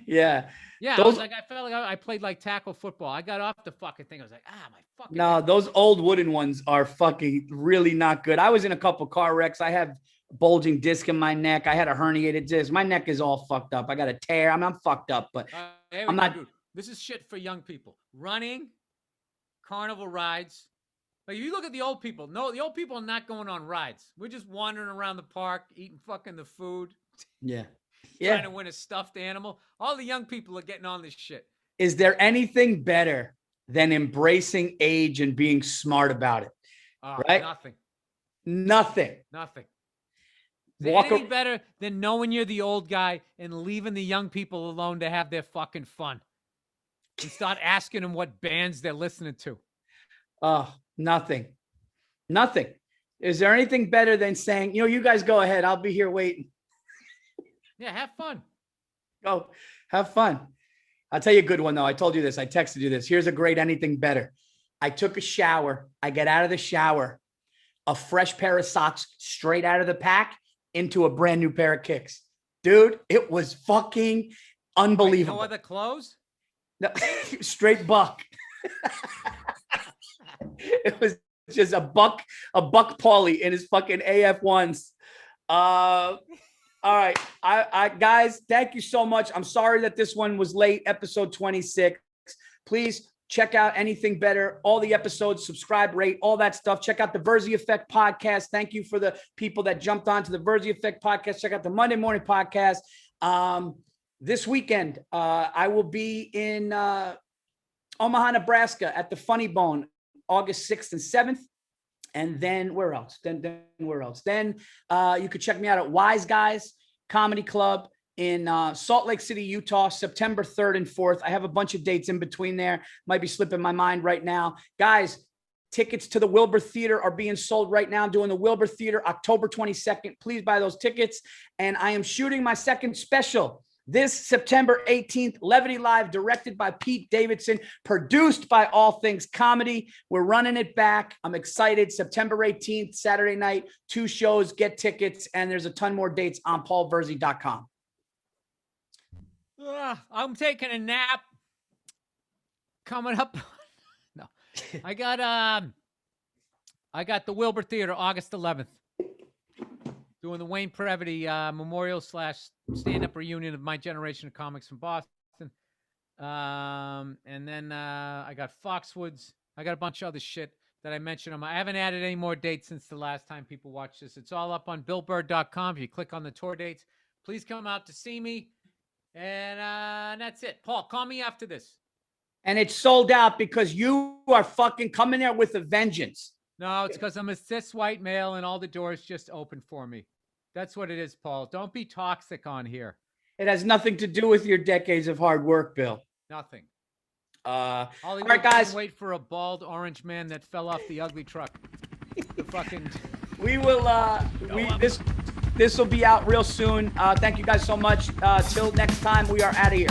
Yeah. Yeah, Those- I felt like I played like tackle football. I got off the fucking thing. I was like, my fucking. No, neck. those old wooden ones are fucking really not good. I was in a couple car wrecks. I have bulging disc in my neck. I had a herniated disc. My neck is all fucked up. I got a tear. I'm fucked up, but I'm not. Dude. This is shit for young people. Running, carnival rides. Like, if you look at the old people, no, the old people are not going on rides. We're just wandering around the park, eating fucking the food. Yeah. Trying to win a stuffed animal. All the young people are getting on this shit. Is there anything better than embracing age and being smart about it? Right? Nothing. Nothing. Is there anything better than knowing you're the old guy and leaving the young people alone to have their fucking fun? And start asking them what bands they're listening to. Nothing. Nothing. Is there anything better than saying, you guys go ahead. I'll be here waiting. Yeah, have fun. Go have fun. I'll tell you a good one, though. I told you this. I texted you this. Here's a great anything better. I took a shower. I get out of the shower, a fresh pair of socks straight out of the pack into a brand new pair of kicks. Dude, it was fucking unbelievable. No other clothes? No, straight buck. It was just a buck Paulie in his fucking AF1s. All right. I guys, thank you so much. I'm sorry that this one was late, episode 26. Please check out Anything Better, all the episodes, subscribe, rate, all that stuff. Check out the Virzi Effect podcast. Thank you for the people that jumped onto the Virzi Effect podcast. Check out the Monday Morning podcast. This weekend, I will be in Omaha, Nebraska at the Funny Bone, August 6th and 7th. And then where else? Then where else? Then you could check me out at Wise Guys Comedy Club in Salt Lake City, Utah, September 3rd and 4th. I have a bunch of dates in between there. Might be slipping my mind right now. Guys, tickets to the Wilbur Theater are being sold right now. I'm doing the Wilbur Theater October 22nd. Please buy those tickets. And I am shooting my second special this September 18th, Levity Live, directed by Pete Davidson, produced by All Things Comedy. We're running it back. I'm excited. September 18th, Saturday night, 2 shows, get tickets, and there's a ton more dates on paulvirzi.com. I'm taking a nap. Coming up. No, I got the Wilbur Theater, August 11th. Doing the Wayne Previty memorial / stand-up reunion of my generation of comics from Boston. And then I got Foxwoods. I got a bunch of other shit that I mentioned. I haven't added any more dates since the last time people watched this. It's all up on BillBurr.com. If you click on the tour dates, please come out to see me. And that's it. Paul, call me after this. And it's sold out because you are fucking coming there with a vengeance. No, it's because I'm a cis white male and all the doors just open for me. That's what it is, Paul. Don't be toxic on here. It has nothing to do with your decades of hard work, Bill. Nothing. All Hollywood right, guys. Wait for a bald orange man that fell off the ugly truck. The fucking. We will. This will be out real soon. Thank you guys so much. Till next time, we are out of here.